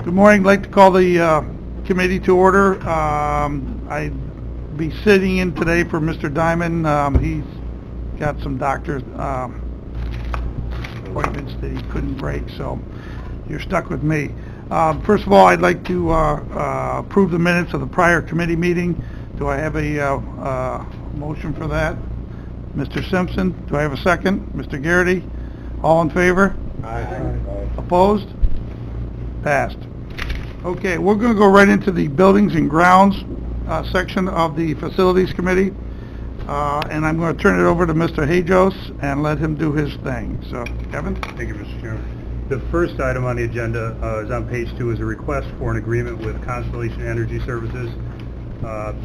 Good morning. I'd like to call the committee to order. I'd be sitting in today for Mr. Diamond. He's got some doctor's appointments that he couldn't break, so you're stuck with me. First of all, I'd like to approve the minutes of the prior committee meeting. Do I have a motion for that? Mr. Simpson, do I have a second? Mr. Garrity, all in favor? Aye. Opposed? Passed. Okay, we're going to go right into the Buildings and Grounds section of the Facilities Committee, and I'm going to turn it over to Mr. Hajos and let him do his thing. So, Kevin? Thank you, Mr. Chairman. The first item on the agenda is on page 2, is a request for an agreement with Constellation Energy Services. The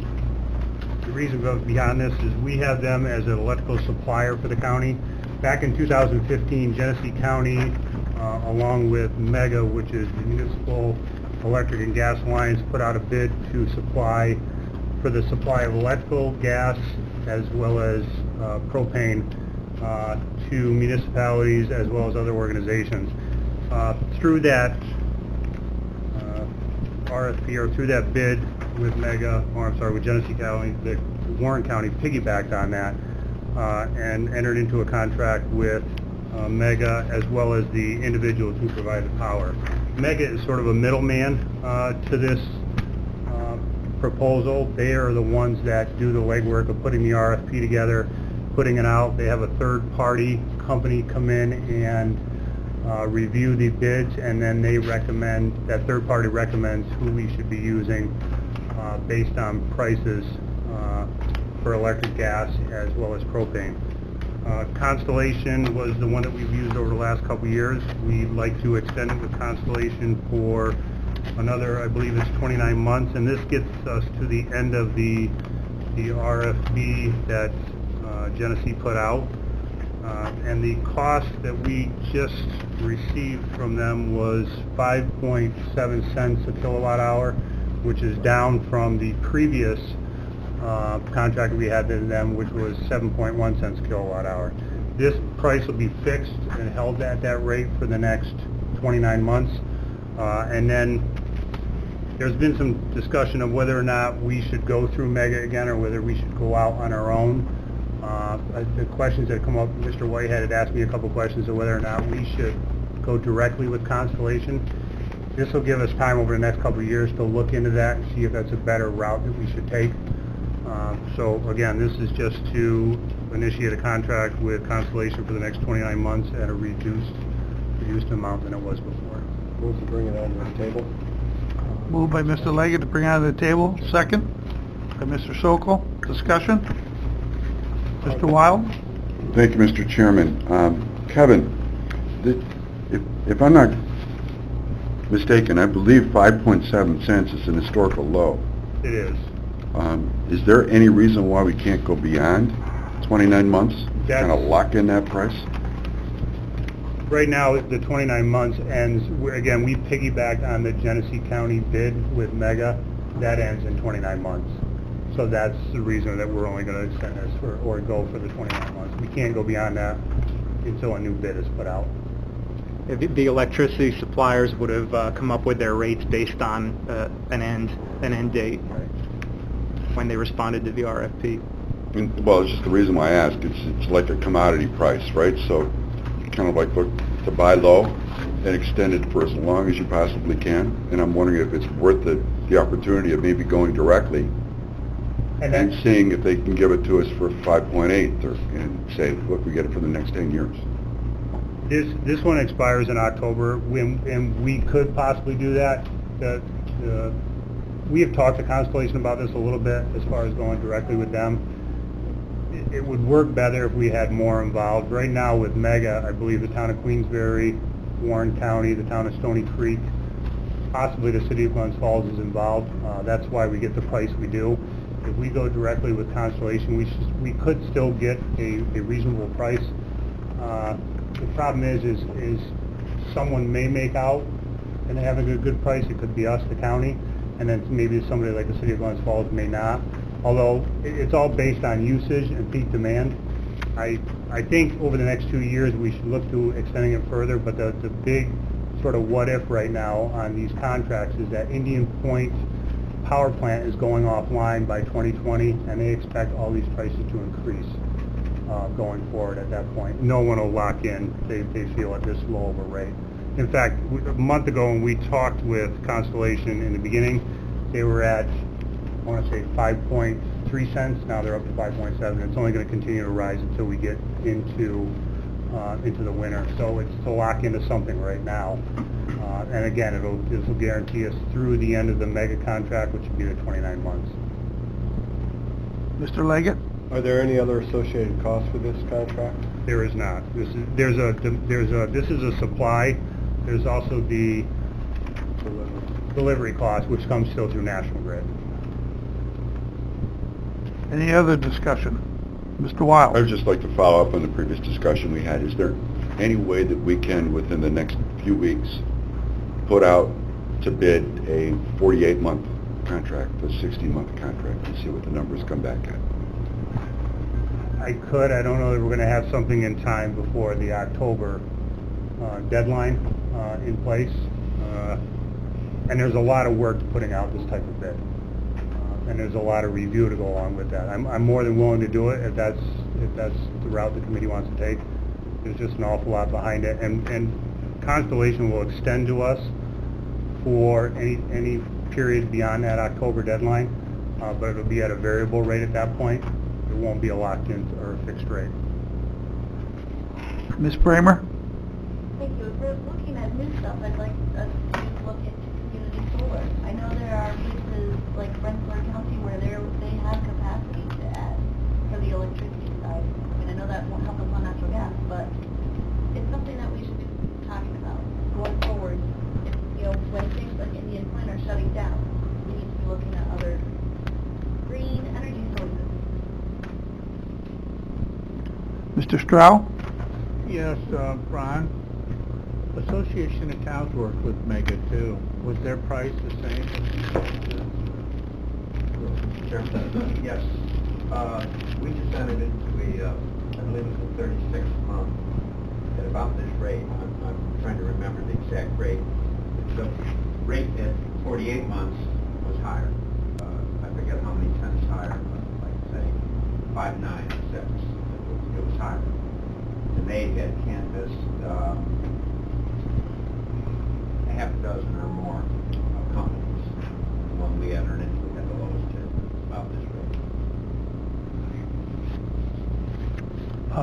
reason behind this is we have them as an electrical supplier for the county. Back in 2015, Genesee County, along with Mega, which is the municipal electric and gas lines, put out a bid to supply for the supply of electrical, gas, as well as propane to municipalities as well as other organizations. Through that RFP, or through that bid with Mega, or I'm sorry, with Genesee County, the Warren County piggybacked on that and entered into a contract with Mega as well as the individuals who provide the power. Mega is sort of a middleman to this proposal. They are the ones that do the legwork of putting the RFP together, putting it out. They have a third-party company come in and review the bids, and then they recommend, that third party recommends who we should be using based on prices for electric, gas, as well as propane. Constellation was the one that we've used over the last couple years. We'd like to extend it with Constellation for another, I believe it's 29 months, and this gets us to the end of the RFP that Genesee put out. And the cost that we just received from them was 5.7 cents a kilowatt hour, which is down from the previous contract we had with them, which was 7.1 cents a kilowatt hour. This price will be fixed and held at that rate for the next 29 months. And then there's been some discussion of whether or not we should go through Mega again or whether we should go out on our own. The questions that come up, Mr. Whitehead had asked me a couple questions of whether or not we should go directly with Constellation. This will give us time over the next couple of years to look into that and see if that's a better route that we should take. So again, this is just to initiate a contract with Constellation for the next 29 months at a reduced amount than it was before. Move to bring it onto the table. Moved by Mr. Leggett to bring it onto the table. Second by Mr. Sokol. Discussion? Mr. Wild? Thank you, Mr. Chairman. Kevin, if I'm not mistaken, I believe 5.7 cents is an historical low. It is. Is there any reason why we can't go beyond 29 months? Kind of lock in that price? Right now, the 29 months ends, again, we piggybacked on the Genesee County bid with Mega. That ends in 29 months. So that's the reason that we're only going to extend this or go for the 29 months. We can't go beyond that until a new bid is put out. The electricity suppliers would have come up with their rates based on an end date when they responded to the RFP. Well, it's just the reason why I asked. It's like a commodity price, right? So you kind of like look to buy low and extend it for as long as you possibly can. And I'm wondering if it's worth the opportunity of maybe going directly and seeing if they can give it to us for 5.8 and say, look, we get it for the next 10 years. This one expires in October, and we could possibly do that. We have talked to Constellation about this a little bit as far as going directly with them. It would work better if we had more involved. Right now with Mega, I believe the town of Queensbury, Warren County, the town of Stony Creek, possibly the city of Glens Falls is involved. That's why we get the price we do. If we go directly with Constellation, we could still get a reasonable price. The problem is someone may make out and having a good price. It could be us, the county, and then maybe somebody like the city of Glens Falls may not. Although it's all based on usage and peak demand. I think over the next 2 years we should look to extending it further, but the big sort of what if right now on these contracts is that Indian Point power plant is going offline by 2020, and they expect all these prices to increase going forward at that point. No one will lock in, they feel, at this low of a rate. In fact, a month ago when we talked with Constellation in the beginning, they were at, I want to say 5.3 cents. Now they're up to 5.7. It's only going to continue to rise until we get into the winter. So it's to lock into something right now. And again, this will guarantee us through the end of the mega contract, which would be the 29 months. Mr. Leggett? Are there any other associated costs for this contract? There is not. This is a supply. There's also the delivery cost, which comes still through National Grid. Any other discussion? Mr. Wild? I would just like to follow up on the previous discussion we had. Is there any way that we can, within the next few weeks, put out to bid a 48-month contract, a 60-month contract, and see what the numbers come back at? I could. I don't know that we're going to have something in time before the October deadline in place. And there's a lot of work to putting out this type of bid. And there's a lot of review to go along with that. I'm more than willing to do it if that's the route the committee wants to take. There's just an awful lot behind it. And Constellation will extend to us for any period beyond that October deadline, but it'll be at a variable rate at that point. It won't be a locked-in or a fixed rate. Ms. Bramer? Thank you. If we're looking at new stuff, I'd like us to look into community solar. I know there are places like Rensselaer County where they have capacity to add for the electricity side. I mean, I know that won't help us on natural gas, but it's something that we should be talking about going forward. If, when things like Indian Point are shutting down, we need to be looking at other green energy sources. Mr. Stroud? Yes, Ron. Association of Towns worked with Mega too. Was their price the same? Yes. We just entered into I believe it was a 36-month at about this rate. I'm trying to remember the exact rate. The rate at 48 months was higher. I forget how many cents higher, but like say 5, 9, 6. It was higher. And they had canvassed a half a dozen or more companies. The one we entered into had the lowest bid, about this rate.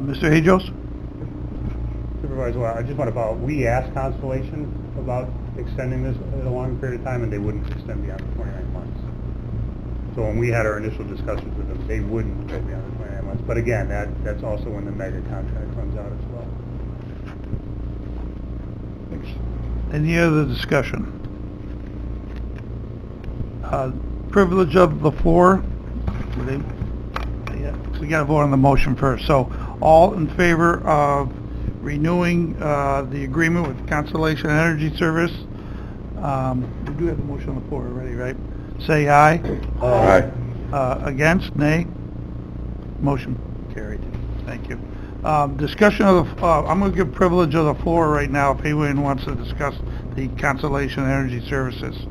Mr. Hajos? Supervisor, well, I just want to follow. We asked Constellation about extending this at a longer period of time, and they wouldn't extend beyond the 29 months. So when we had our initial discussions with them, they wouldn't go beyond the 29 months. But again, that's also when the mega contract runs out as well. Thanks. Any other discussion? Privilege of the floor. We got to vote on the motion first. So all in favor of renewing the agreement with Constellation Energy Service? We do have the motion on the floor already, right? Say aye. Aye. Against? Nay? Motion carried. Thank you. Discussion of the, I'm going to give privilege of the floor right now if anyone wants to discuss the Constellation Energy Services.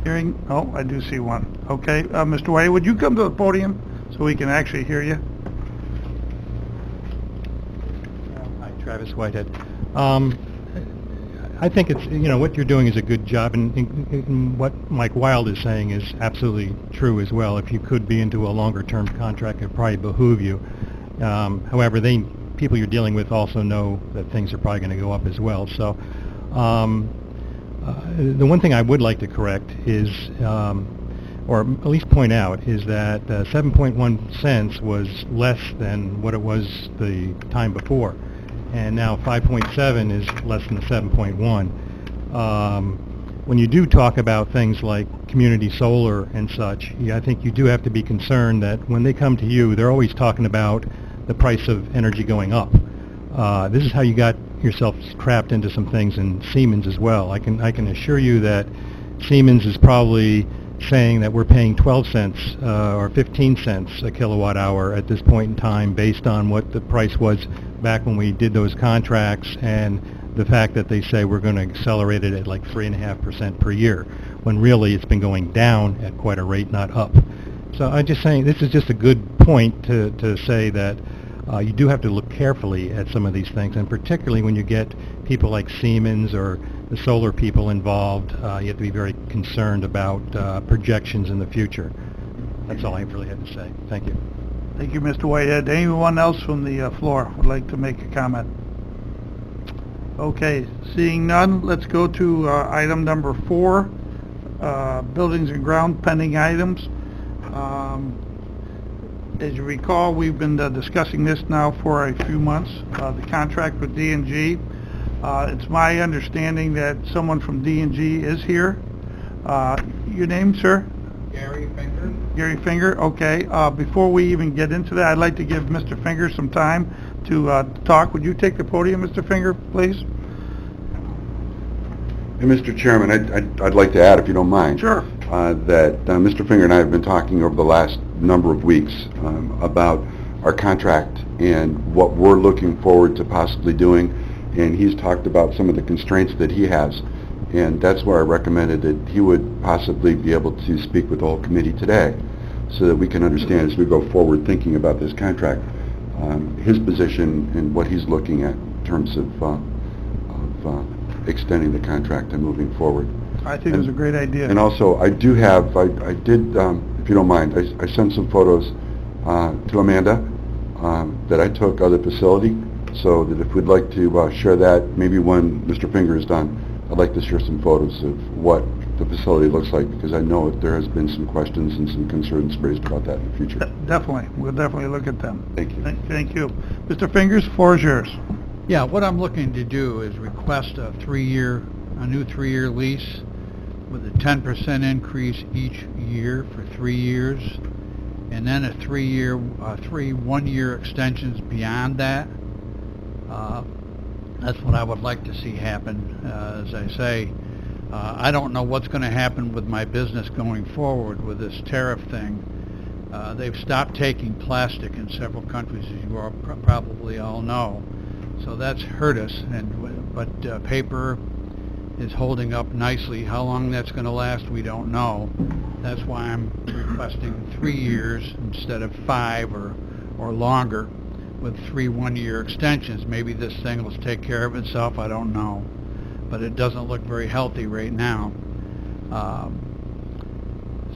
Hearing, oh, I do see one. Okay, Mr. White, would you come to the podium so we can actually hear you? Hi, Travis Whitehead. I think it's, what you're doing is a good job, and what Mike Wild is saying is absolutely true as well. If you could be into a longer-term contract, it would probably behoove you. However, people you're dealing with also know that things are probably going to go up as well. So the one thing I would like to correct is, or at least point out, is that 7.1 cents was less than what it was the time before. And now 5.7 is less than the 7.1. When you do talk about things like community solar and such, I think you do have to be concerned that when they come to you, they're always talking about the price of energy going up. This is how you got yourself trapped into some things in Siemens as well. I can assure you that Siemens is probably saying that we're paying 12 cents or 15 cents a kilowatt hour at this point in time based on what the price was back when we did those contracts and the fact that they say we're going to accelerate it at like 3.5% per year, when really it's been going down at quite a rate, not up. So I'm just saying this is just a good point to say that you do have to look carefully at some of these things, and particularly when you get people like Siemens or the solar people involved, you have to be very concerned about projections in the future. That's all I really had to say. Thank you. Thank you, Mr. Whitehead. Anyone else from the floor would like to make a comment? Okay, seeing none, let's go to item number 4, buildings and ground pending items. As you recall, we've been discussing this now for a few months, the contract with D&G. It's my understanding that someone from D&G is here. Your name, sir? Gary Finger? Gary Finger, okay. Before we even get into that, I'd like to give Mr. Finger some time to talk. Would you take the podium, Mr. Finger, please? And Mr. Chairman, I'd like to add, if you don't mind. Sure. That Mr. Finger and I have been talking over the last number of weeks about our contract and what we're looking forward to possibly doing, and he's talked about some of the constraints that he has, and that's where I recommended that he would possibly be able to speak with the whole committee today so that we can understand as we go forward thinking about this contract, his position and what he's looking at in terms of extending the contract and moving forward. I think it was a great idea. And also, I did, if you don't mind, I sent some photos to Amanda that I took of the facility, so that if we'd like to share that, maybe when Mr. Finger is done, I'd like to share some photos of what the facility looks like, because I know that there has been some questions and some concerns raised about that in the future. Definitely. We'll definitely look at them. Thank you. Thank you. Mr. Fingers, floor is yours. Yeah, what I'm looking to do is request a new 3-year lease with a 10% increase each year for 3 years, and then a 3 one-year extensions beyond that. That's what I would like to see happen. As I say, I don't know what's going to happen with my business going forward with this tariff thing. They've stopped taking plastic in several countries, as you all probably all know. So that's hurt us, but paper is holding up nicely. How long that's going to last, we don't know. That's why I'm requesting 3 years instead of 5 or longer, with 3 one-year extensions. Maybe this thing will take care of itself, I don't know. But it doesn't look very healthy right now.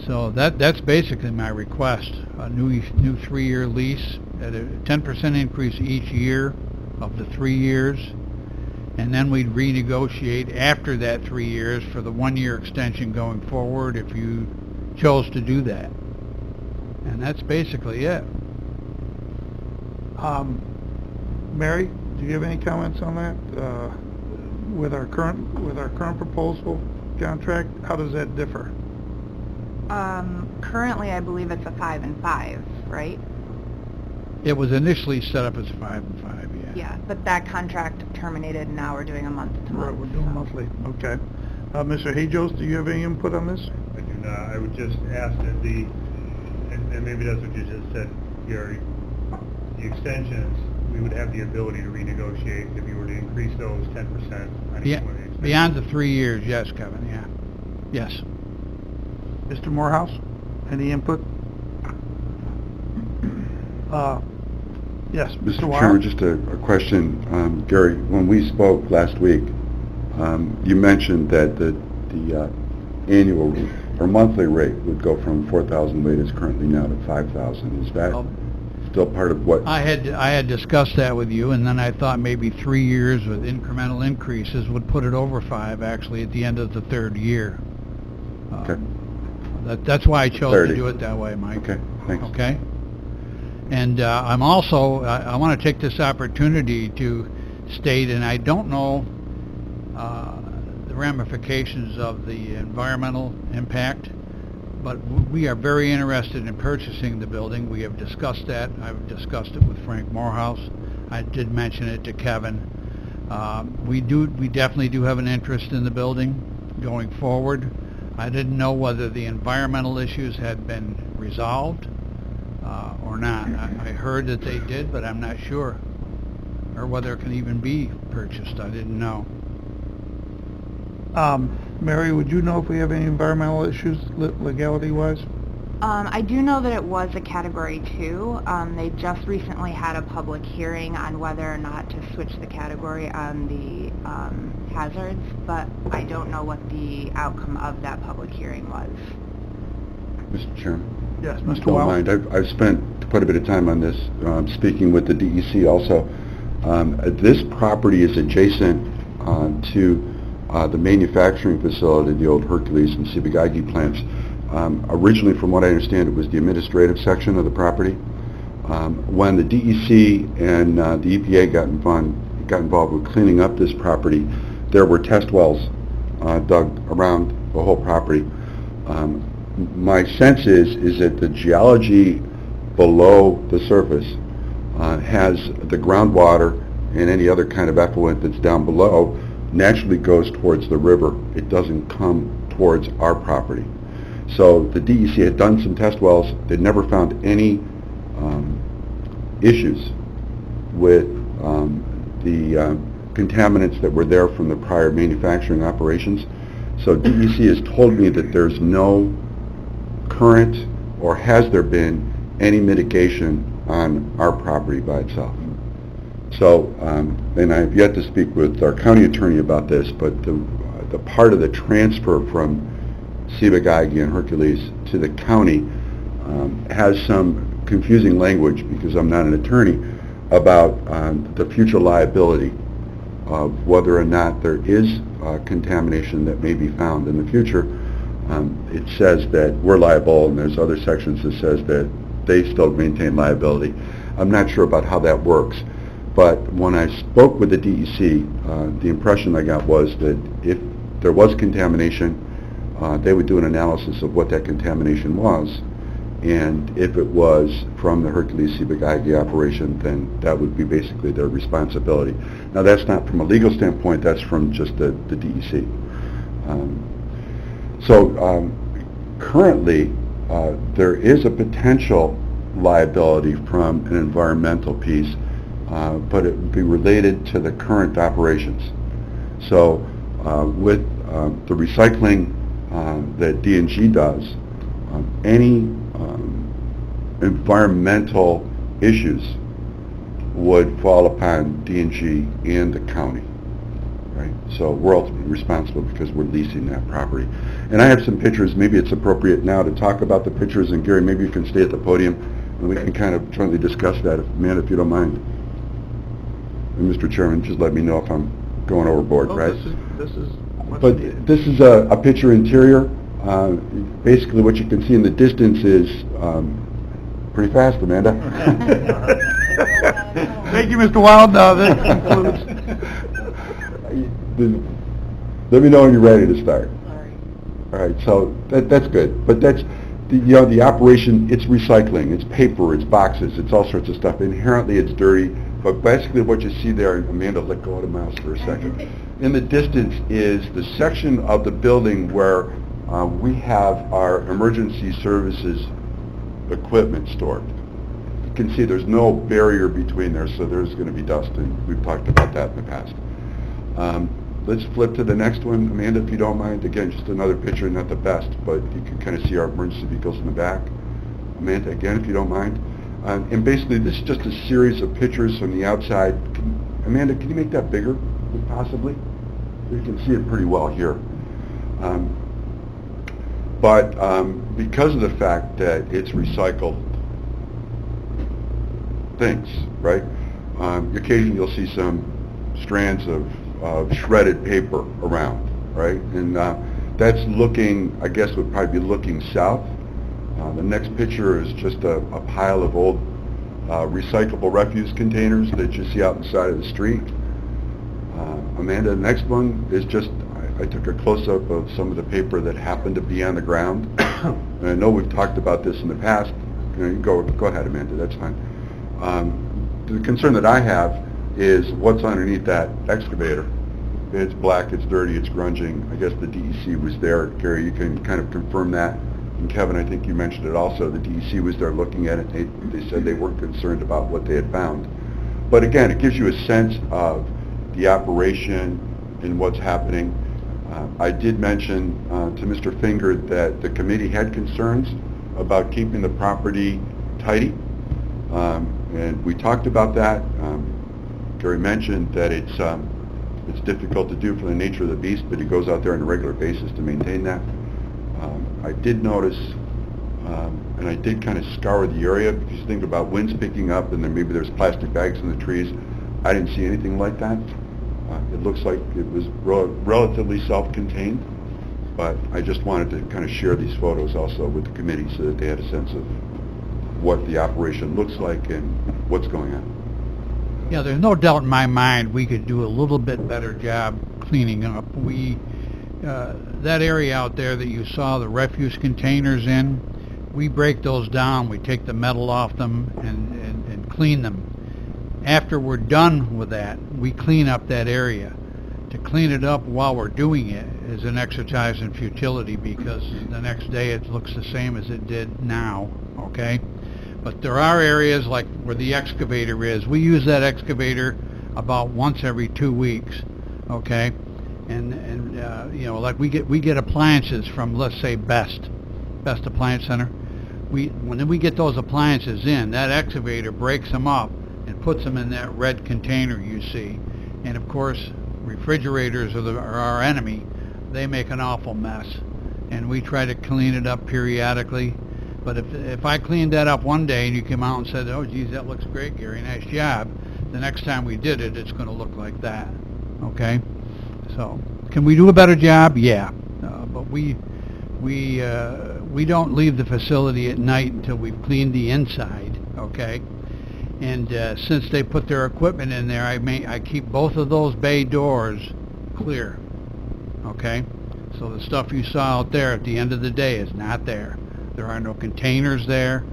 So that's basically my request. A new 3-year lease at a 10% increase each year of the 3 years, and then we'd renegotiate after that 3 years for the 1-year extension going forward if you chose to do that. And that's basically it. Mary, do you have any comments on that? With our current proposal contract, how does that differ? Currently, I believe it's a 5 and 5, right? It was initially set up as 5 and 5, yeah. Yeah, but that contract terminated, and now we're doing a month-to-month. Right, we're doing monthly. Okay. Mr. Hajos, do you have any input on this? I do not. I would just ask that and maybe that's what you just said, Gary, the extensions, we would have the ability to renegotiate if you were to increase those 10% on each one of the extensions. Beyond the 3 years, yes, Kevin, yeah. Yes. Mr. Morehouse, any input? Yes, Mr. Mr. Weier? Chairman, just a question. Gary, when we spoke last week, you mentioned that the annual or monthly rate would go from 4,000 weight is currently now to 5,000. Is that still part of what? I had discussed that with you, and then I thought maybe 3 years with incremental increases would put it over 5, actually, at the end of the 3rd year. Okay. That's why I chose 30. to do it that way, Mike. Okay, thanks. Okay? And I'm also, I want to take this opportunity to state, and I don't know the ramifications of the environmental impact, but we are very interested in purchasing the building. We have discussed that. I've discussed it with Frank Morehouse. I did mention it to Kevin. We definitely do have an interest in the building going forward. I didn't know whether the environmental issues had been resolved or not. I heard that they did, but I'm not sure. or whether it can even be purchased. I didn't know. Mary, would you know if we have any environmental issues legality-wise? I do know that it was a Category 2. They just recently had a public hearing on whether or not to switch the category on the hazards, but I don't know what the outcome of that public hearing was. Mr. Chairman? Yes, If Mr. you don't Well. mind, I've spent quite a bit of time on this, speaking with the DEC also. This property is adjacent to the manufacturing facility, the old Hercules and Ciba-Geigy plants. Originally, from what I understand, it was the administrative section of the property. When the DEC and the EPA got involved with cleaning up this property, there were test wells dug around the whole property. My sense is that the geology below the surface has the groundwater and any other kind of effluent that's down below naturally goes towards the river. It doesn't come towards our property. So the DEC had done some test wells. They'd never found any issues with the contaminants that were there from the prior manufacturing operations. So DEC has told me that there's no current, or has there been any mitigation on our property by itself. So, and I've yet to speak with our county attorney about this, but the part of the transfer from Ciba-Geigy and Hercules to the county has some confusing language, because I'm not an attorney, about the future liability of whether or not there is contamination that may be found in the future. It says that we're liable, and there's other sections that says that they still maintain liability. I'm not sure about how that works, but when I spoke with the DEC, the impression I got was that if there was contamination, they would do an analysis of what that contamination was, and if it was from the Hercules Ciba-Geigy operation, then that would be basically their responsibility. Now, that's not from a legal standpoint, that's from just the DEC. Currently, there is a potential liability from an environmental piece, but it would be related to the current operations. So with the recycling that D&G does, any environmental issues would fall upon D&G and the county. Right? So we're ultimately responsible because we're leasing that property. And I have some pictures. Maybe it's appropriate now to talk about the pictures, and Gary, maybe you can stay at the podium and we can kind of jointly discuss that, Amanda, if you don't mind. And Mr. Chairman, just let me know if I'm going overboard, right? This is But this is a picture interior. Basically what you can see in the distance is pretty fast, Amanda. Thank you, Mr. Wild. That concludes. Let me know when you're ready to start. All right, so that's good. But that's, the operation, it's recycling, it's paper, it's boxes, it's all sorts of stuff. Inherently, it's dirty. But basically what you see there, Amanda, let go of the mouse for a second. In the distance is the section of the building where we have our emergency services equipment stored. You can see there's no barrier between there, so there's going to be dust, and we've talked about that in the past. Let's flip to the next one, Amanda, if you don't mind. Again, just another picture, not the best, but you can kind of see our emergency vehicles in the back. Amanda, again, if you don't mind. And basically, this is just a series of pictures from the outside. Amanda, can you make that bigger, possibly? You can see it pretty well here. But because of the fact that it's recycled things, right? Occasionally you'll see some strands of shredded paper around, right? And that's looking, I guess would probably be looking south. The next picture is just a pile of old recyclable refuse containers that you see out on the side of the street. Amanda, the next one is just, I took a close-up of some of the paper that happened to be on the ground. And I know we've talked about this in the past. Go ahead, Amanda, that's fine. The concern that I have is what's underneath that excavator. It's black, it's dirty, it's grunging. I guess the DEC was there. Gary, you can kind of confirm that. And Kevin, I think you mentioned it also. The DEC was there looking at it. They said they weren't concerned about what they had found. But again, it gives you a sense of the operation and what's happening. I did mention to Mr. Finger that the committee had concerns about keeping the property tidy, and we talked about that. Gary mentioned that it's difficult to do for the nature of the beast, but he goes out there on a regular basis to maintain that. I did notice, and I did kind of scour the area, because you think about winds picking up and then maybe there's plastic bags in the trees. I didn't see anything like that. It looks like it was relatively self-contained, but I just wanted to kind of share these photos also with the committee so that they had a sense of what the operation looks like and what's going on. Yeah, there's no doubt in my mind we could do a little bit better job cleaning up. That area out there that you saw the refuse containers in, we break those down, we take the metal off them and clean them. After we're done with that, we clean up that area. To clean it up while we're doing it is an exercise in futility, because the next day it looks the same as it did now, okay? But there are areas like where the excavator is. We use that excavator about once every 2 weeks, okay? And you know, like we get appliances from, let's say, Best Appliance Center. When we get those appliances in, that excavator breaks them up and puts them in that red container you see. And of course, refrigerators are our enemy. They make an awful mess, and we try to clean it up periodically. But if I cleaned that up one day and you came out and said, "Oh, geez, that looks great, Gary, nice job," the next time we did it, it's going to look like that. Okay? So, can we do a better job? Yeah. But we don't leave the facility at night until we've cleaned the inside. Okay? And since they put their equipment in there, I keep both of those bay doors clear. Okay? So the stuff you saw out there at the end of the day is not there. There are no containers there.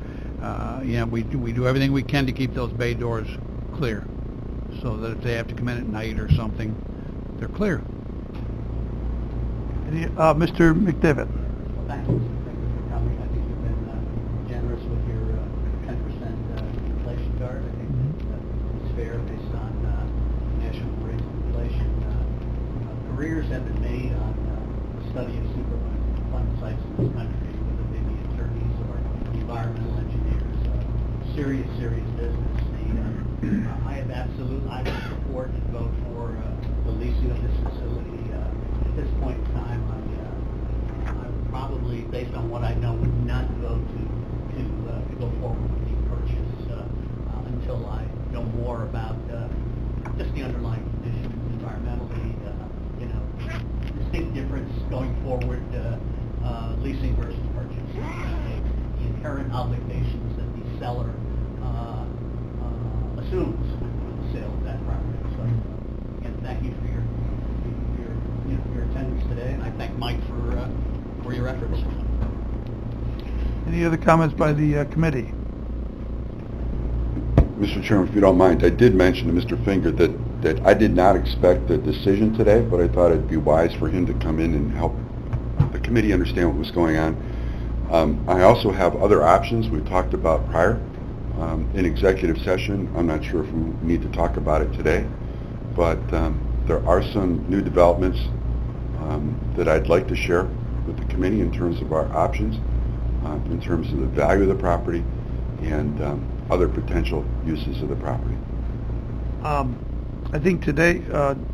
You know, we do everything we can to keep those bay doors clear, so that if they have to come in at night or something, they're clear. Mr. McDivitt. Thank you for coming. I think you've been generous with your 10% inflation guard. I think it's fair based on national rates of inflation. Careers have been made on the study of Superfund sites in this country, whether they be attorneys or environmental engineers. Serious business. I would support and vote for the leasing of this facility. At this point in time, I would probably, based on what I know, would not vote to go forward with the purchase until I know more about just the underlying conditions environmentally. Distinct difference going forward, leasing versus purchase. The inherent obligations that the seller assumes with the sale of that property. So, again, thank you for your attendance today, and I thank Mike for your efforts. Any other comments by the committee? Mr. Chairman, if you don't mind, I did mention to Mr. Finger that I did not expect a decision today, but I thought it'd be wise for him to come in and help the committee understand what was going on. I also have other options we talked about prior in executive session. I'm not sure if we need to talk about it today, but there are some new developments that I'd like to share with the committee in terms of our options, in terms of the value of the property and other potential uses of the property. I think today,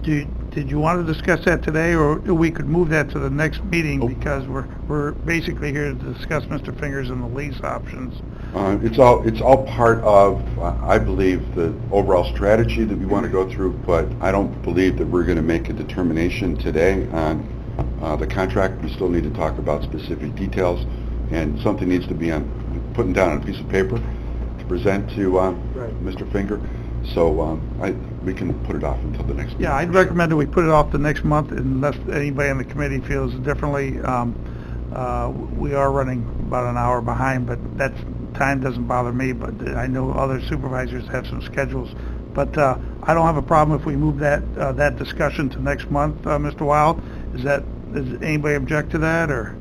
did you want to discuss that today, or we could move that to the next meeting, because we're basically here to discuss Mr. Fingers and the lease options. It's all part of, I believe, the overall strategy that we want to go through, but I don't believe that we're going to make a determination today on the contract. We still need to talk about specific details, and something needs to be put down on a piece of paper to present to Mr. Finger. So we can put it off until the next meeting. Yeah, I'd recommend that we put it off the next month, unless anybody on the committee feels differently. We are running about an hour behind, but that time doesn't bother me, but I know other supervisors have some schedules. But I don't have a problem if we move that discussion to next month, Mr. Wild. Does anybody object to that, or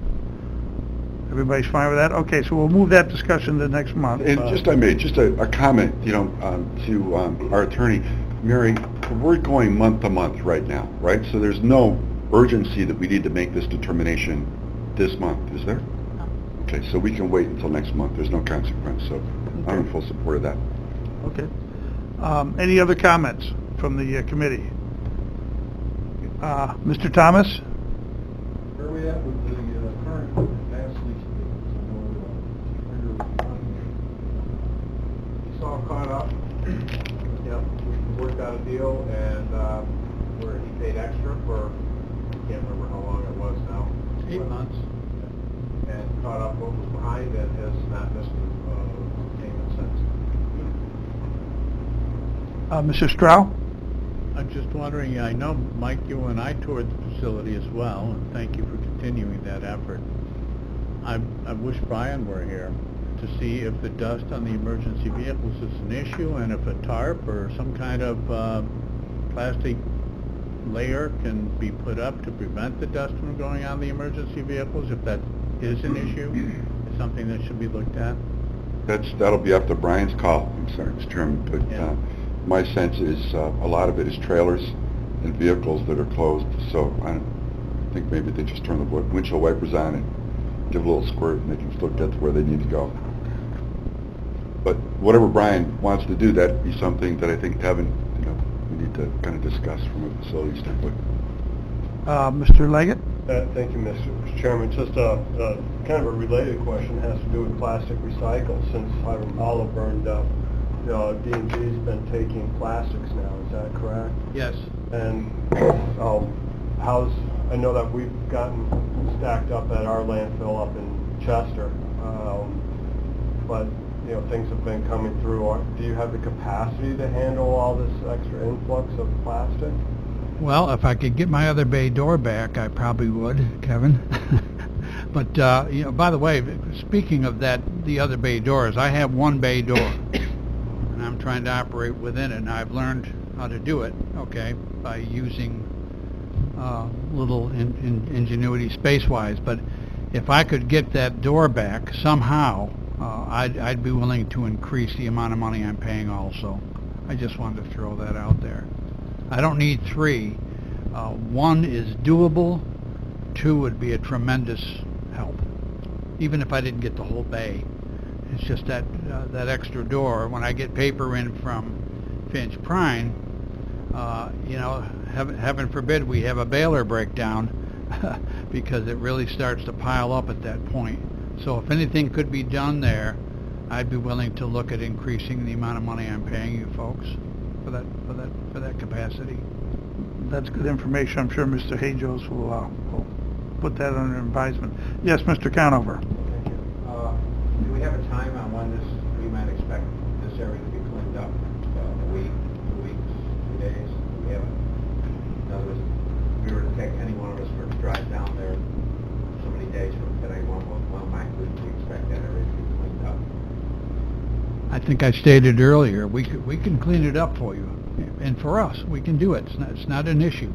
Everybody's fine with that? Okay, so we'll move that discussion to next month. And just a comment, to our attorney, Mary, we're going month to month right now, right? So there's no urgency that we need to make this determination this month, is there? No. Okay, so we can wait until next month. There's no consequence, so I'm in full support of that. Okay. Any other comments from the committee? Mr. Thomas? Where are we at with the current capacity statements? I know he's all caught up. Yep, we worked out a deal, and where he paid extra for, I can't remember how long it was now. 8 months. And caught up what was behind and has not missed a payment since. Mr. Strauss? I'm just wondering, I know, Mike, you and I toured the facility as well, and thank you for continuing that effort. I wish Brian were here to see if the dust on the emergency vehicles is an issue, and if a tarp or some kind of plastic layer can be put up to prevent the dust from going on the emergency vehicles, if that is an issue, it's something that should be looked at. That'll be up to Brian's call. I'm sorry, Mr. Chairman, but Yeah. my sense is a lot of it is trailers and vehicles that are closed, so I think maybe they just turn the windshield wipers on and give a little squirt and they can still get to where they need to go. But whatever Brian wants to do, that'd be something that I think Kevin, we need to kind of discuss from a facility standpoint. Mr. Leggett? Thank you, Mr. Chairman. Just a kind of a related question has to do with plastic recycle. Since Hiram Hollow burned up, D&G's been taking plastics now. Is that correct? Yes. And I know that we've gotten stacked up at our landfill up in Chester, but things have been coming through. Do you have the capacity to handle all this extra influx of plastic? Well, if I could get my other bay door back, I probably would, Kevin. But, by the way, speaking of that, the other bay doors, I have one bay door, and I'm trying to operate within it, and I've learned how to do it, okay, by using little ingenuity space-wise. But if I could get that door back somehow, I'd be willing to increase the amount of money I'm paying also. I just wanted to throw that out there. I don't need 3. 1 is doable. 2 would be a tremendous help, even if I didn't get the whole bay. It's just that extra door. When I get paper in from Finch Prine, heaven forbid we have a baler breakdown because it really starts to pile up at that point. So if anything could be done there, I'd be willing to look at increasing the amount of money I'm paying you folks for that capacity. That's good information. I'm sure Mr. Hajos will put that under advisement. Yes, Mr. Conover. Thank you. Do we have a time on when we might expect this area to be cleaned up? A week, 2 weeks, 2 days? We haven't. In other words, if we were to take any one of us for a drive down there so many days from today, when might we expect that area to be cleaned up? I think I stated earlier, we can clean it up for you, and for us, we can do it. It's not an issue.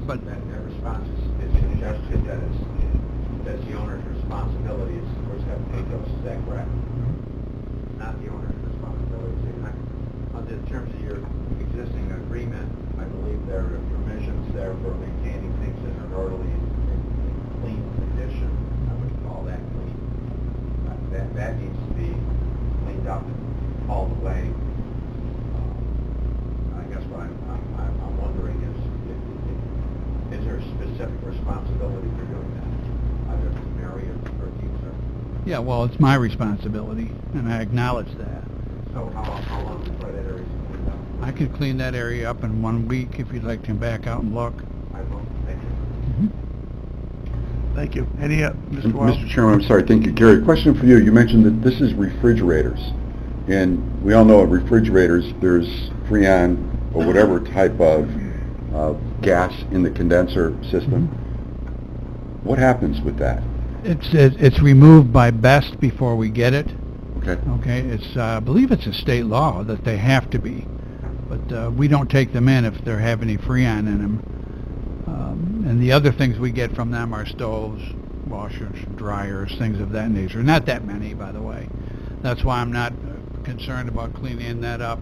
But that response is suggested that that's the owner's responsibility. It's, of course, have to pay those. Is that correct? Not the owner's responsibility. Under the terms of your existing agreement, I believe there are provisions there for maintaining things in an orderly and clean condition. I would call that clean. That needs to be cleaned up all the way. I guess what I'm wondering is there a specific responsibility for doing that, either from Mary or Deezer? yeah, well, it's my responsibility, and I acknowledge that. So how long before that area is cleaned up? I could clean that area up in 1 week if you'd like to come back out and look. I will. Thank you. Thank you. Any, Mr. Wild? Mr. Chairman, I'm sorry. Thank you. Gary, question for you. You mentioned that this is refrigerators, and we all know at refrigerators there's Freon or whatever type of gas in the condenser system. What happens with that? It's removed by best before we get it. Okay. Okay, it's I believe it's a state law that they have to be, but we don't take them in if they have any Freon in them. And the other things we get from them are stoves, washers, dryers, things of that nature. Not that many, by the way. That's why I'm not concerned about cleaning that up.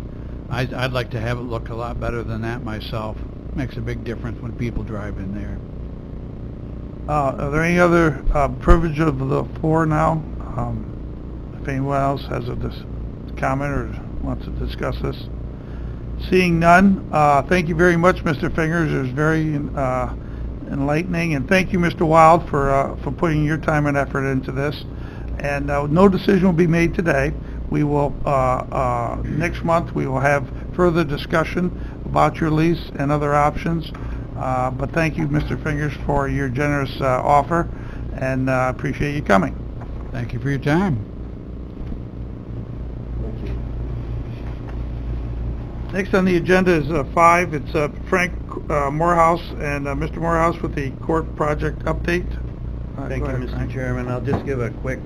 I'd like to have it look a lot better than that myself. Makes a big difference when people drive in there. Are there any other privilege of the floor now? If anyone else has a comment or wants to discuss this? Seeing none, thank you very much, Mr. Fingers. It was very enlightening, and thank you, Mr. Wild, for putting your time and effort into this. And no decision will be made today. We will next month we will have further discussion about your lease and other options. But thank you, Mr. Fingers, for your generous offer, and appreciate you coming. Thank you for your time. Next on the agenda is 5. It's Frank Morehouse and Mr. Morehouse with the court project update. Thank Go you, ahead, Mr. Frank. Chairman. I'll just give a quick,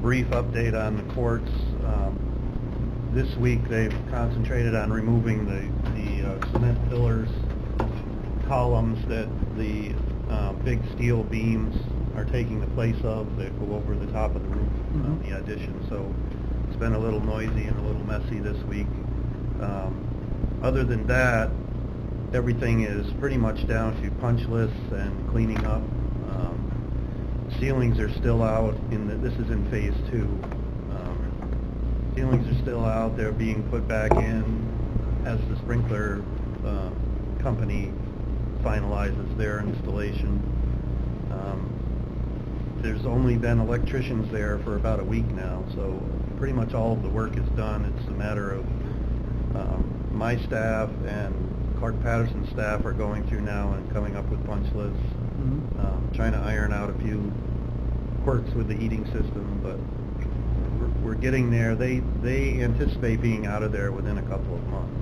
brief update on the courts. This week, they've concentrated on removing the cement pillars, columns that the big steel beams are taking the place of that go over the top of the roof of the addition. So it's been a little noisy and a little messy this week. Other than that, everything is pretty much down to punch lists and cleaning up. Ceilings are still out this is in phase 2. Ceilings are still out. They're being put back in as the sprinkler company finalizes their installation. There's only been electricians there for about a week now, so pretty much all of the work is done. It's a matter of my staff and Clark Patterson's staff are going through now and coming up with punch lists, trying to iron out a few quirks with the heating system, but we're getting there. They anticipate being out of there within a couple of months.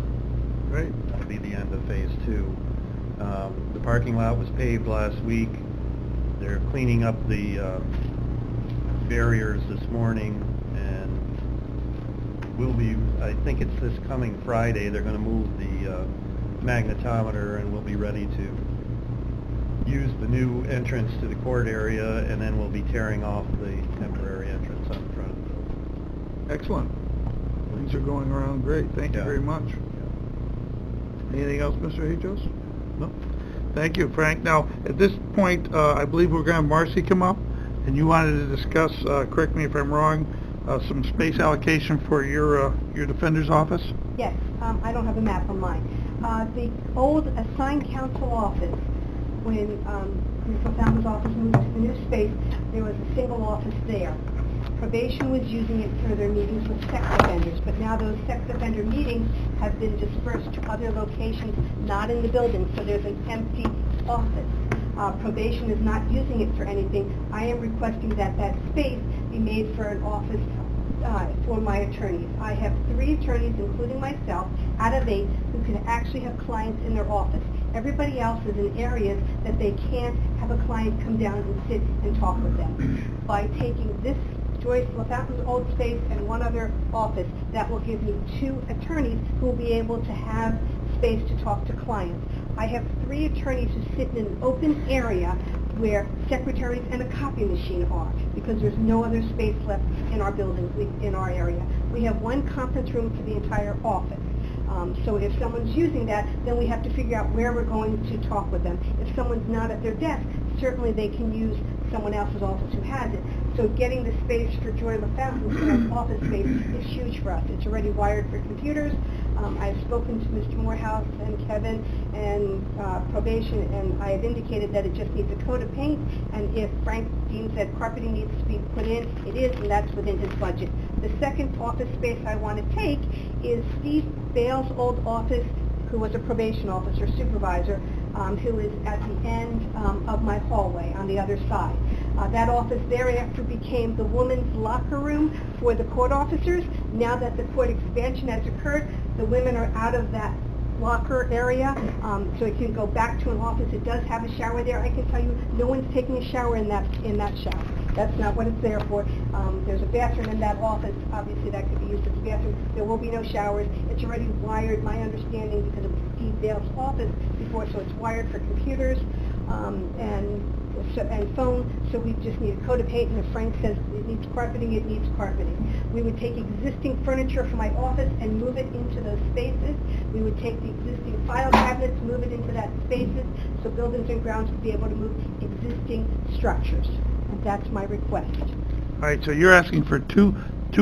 Great. That'll be the end of phase 2. The parking lot was paved last week. They're cleaning up the barriers this morning, and I think it's this coming Friday, they're going to move the magnetometer, and we'll be ready to use the new entrance to the court area, and then we'll be tearing off the temporary entrance on the front of the building. Excellent. Things are going around great. Thank you very much. Anything else, Mr. Hijos? No? Thank you, Frank. Now, at this point, I believe we're going to have Marcy come up, and you wanted to discuss, correct me if I'm wrong, some space allocation for your defender's office? Yes, I don't have a map on mine. The old assigned counsel office, when Mr. Fountain's office moved to the new space, there was a single office there. Probation was using it for their meetings with sex offenders, but now those sex offender meetings have been dispersed to other locations, not in the building, so there's an empty office. Probation is not using it for anything. I am requesting that that space be made for an office for my attorneys. I have 3 attorneys, including myself, out of 8, who can actually have clients in their office. Everybody else is in areas that they can't have a client come down and sit and talk with them. By taking this Joyce LaFountain's old space and one other office, that will give me 2 attorneys who will be able to have space to talk to clients. I have 3 attorneys who sit in an open area where secretaries and a copy machine are, because there's no other space left in our building, in our area. We have 1 conference room for the entire office. So if someone's using that, then we have to figure out where we're going to talk with them. If someone's not at their desk, certainly they can use someone else's office who has it. So getting the space for Joy LaFountain's office space is huge for us. It's already wired for computers. I've spoken to Mr. Morehouse and Kevin and probation, and I have indicated that it just needs a coat of paint, and if Frank deems that carpeting needs to be put in, it is, and that's within his budget. The second office space I want to take is Steve Bale's old office, who was a probation officer, supervisor, who is at the end of my hallway on the other side. That office thereafter became the women's locker room for the court officers. Now that the court expansion has occurred, the women are out of that locker area, so it can go back to an office. It does have a shower there. I can tell you, no one's taking a shower in that shower. That's not what it's there for. There's a bathroom in that office. Obviously, that could be used as a bathroom. There will be no showers. It's already wired, my understanding, because it was Steve Dale's office before, so it's wired for computers. And and phone, so we just need a coat of paint, and if Frank says it needs carpeting, it needs carpeting. We would take existing furniture from my office and move it into those spaces. We would take the existing file cabinets, move it into that spaces, so buildings and grounds would be able to move existing structures. And that's my request. All right, so you're asking for two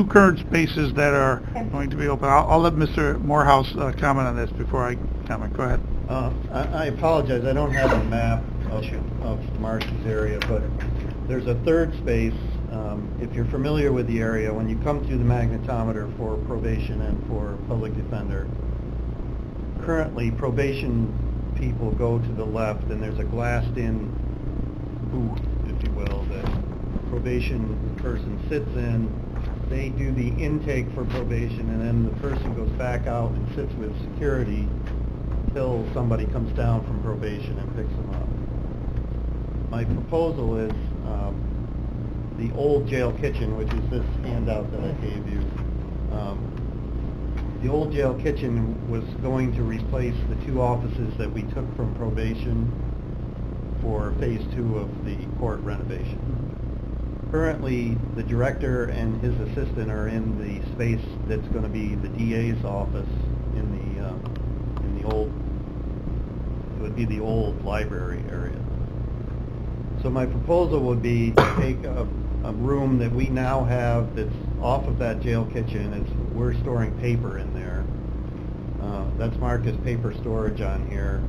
current spaces that are going to be open. I'll let Mr. Morehouse comment on this before I comment. Go ahead. I apologize, I don't have a map of Marcy's area, but there's a third space. If you're familiar with the area, when you come through the magnetometer for probation and for public defender, currently probation people go to the left, and there's a glassed-in booth, if you will, that probation person sits in. They do the intake for probation, and then the person goes back out and sits with security until somebody comes down from probation and picks them up. My proposal is the old jail kitchen, which is this handout that I gave you. The old jail kitchen was going to replace the two offices that we took from probation for phase 2 of the court renovation. Currently, the director and his assistant are in the space that's going to be the DA's office in the old, it would be the old library area. So my proposal would be to take a room that we now have that's off of that jail kitchen. We're storing paper in there. That's marked as paper storage on here.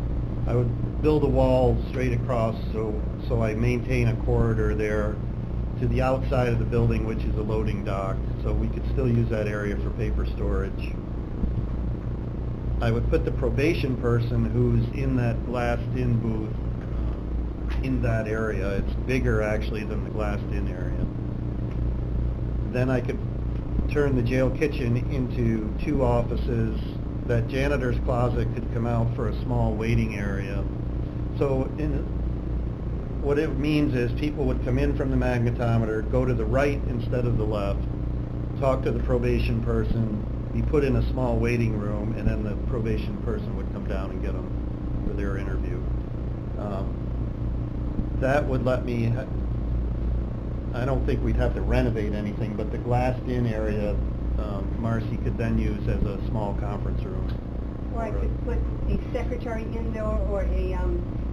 I would build a wall straight across so I maintain a corridor there to the outside of the building, which is a loading dock, so we could still use that area for paper storage. I would put the probation person who's in that glassed-in booth in that area. It's bigger, actually, than the glassed-in area. Then I could turn the jail kitchen into 2 offices. That janitor's closet could come out for a small waiting area. So what it means is people would come in from the magnetometer, go to the right instead of the left, talk to the probation person, be put in a small waiting room, and then the probation person would come down and get them for their interview. That would let me, I don't think we'd have to renovate anything, but the glassed-in area, Marcy could then use as a small conference room. Or I could put a secretary in there, or a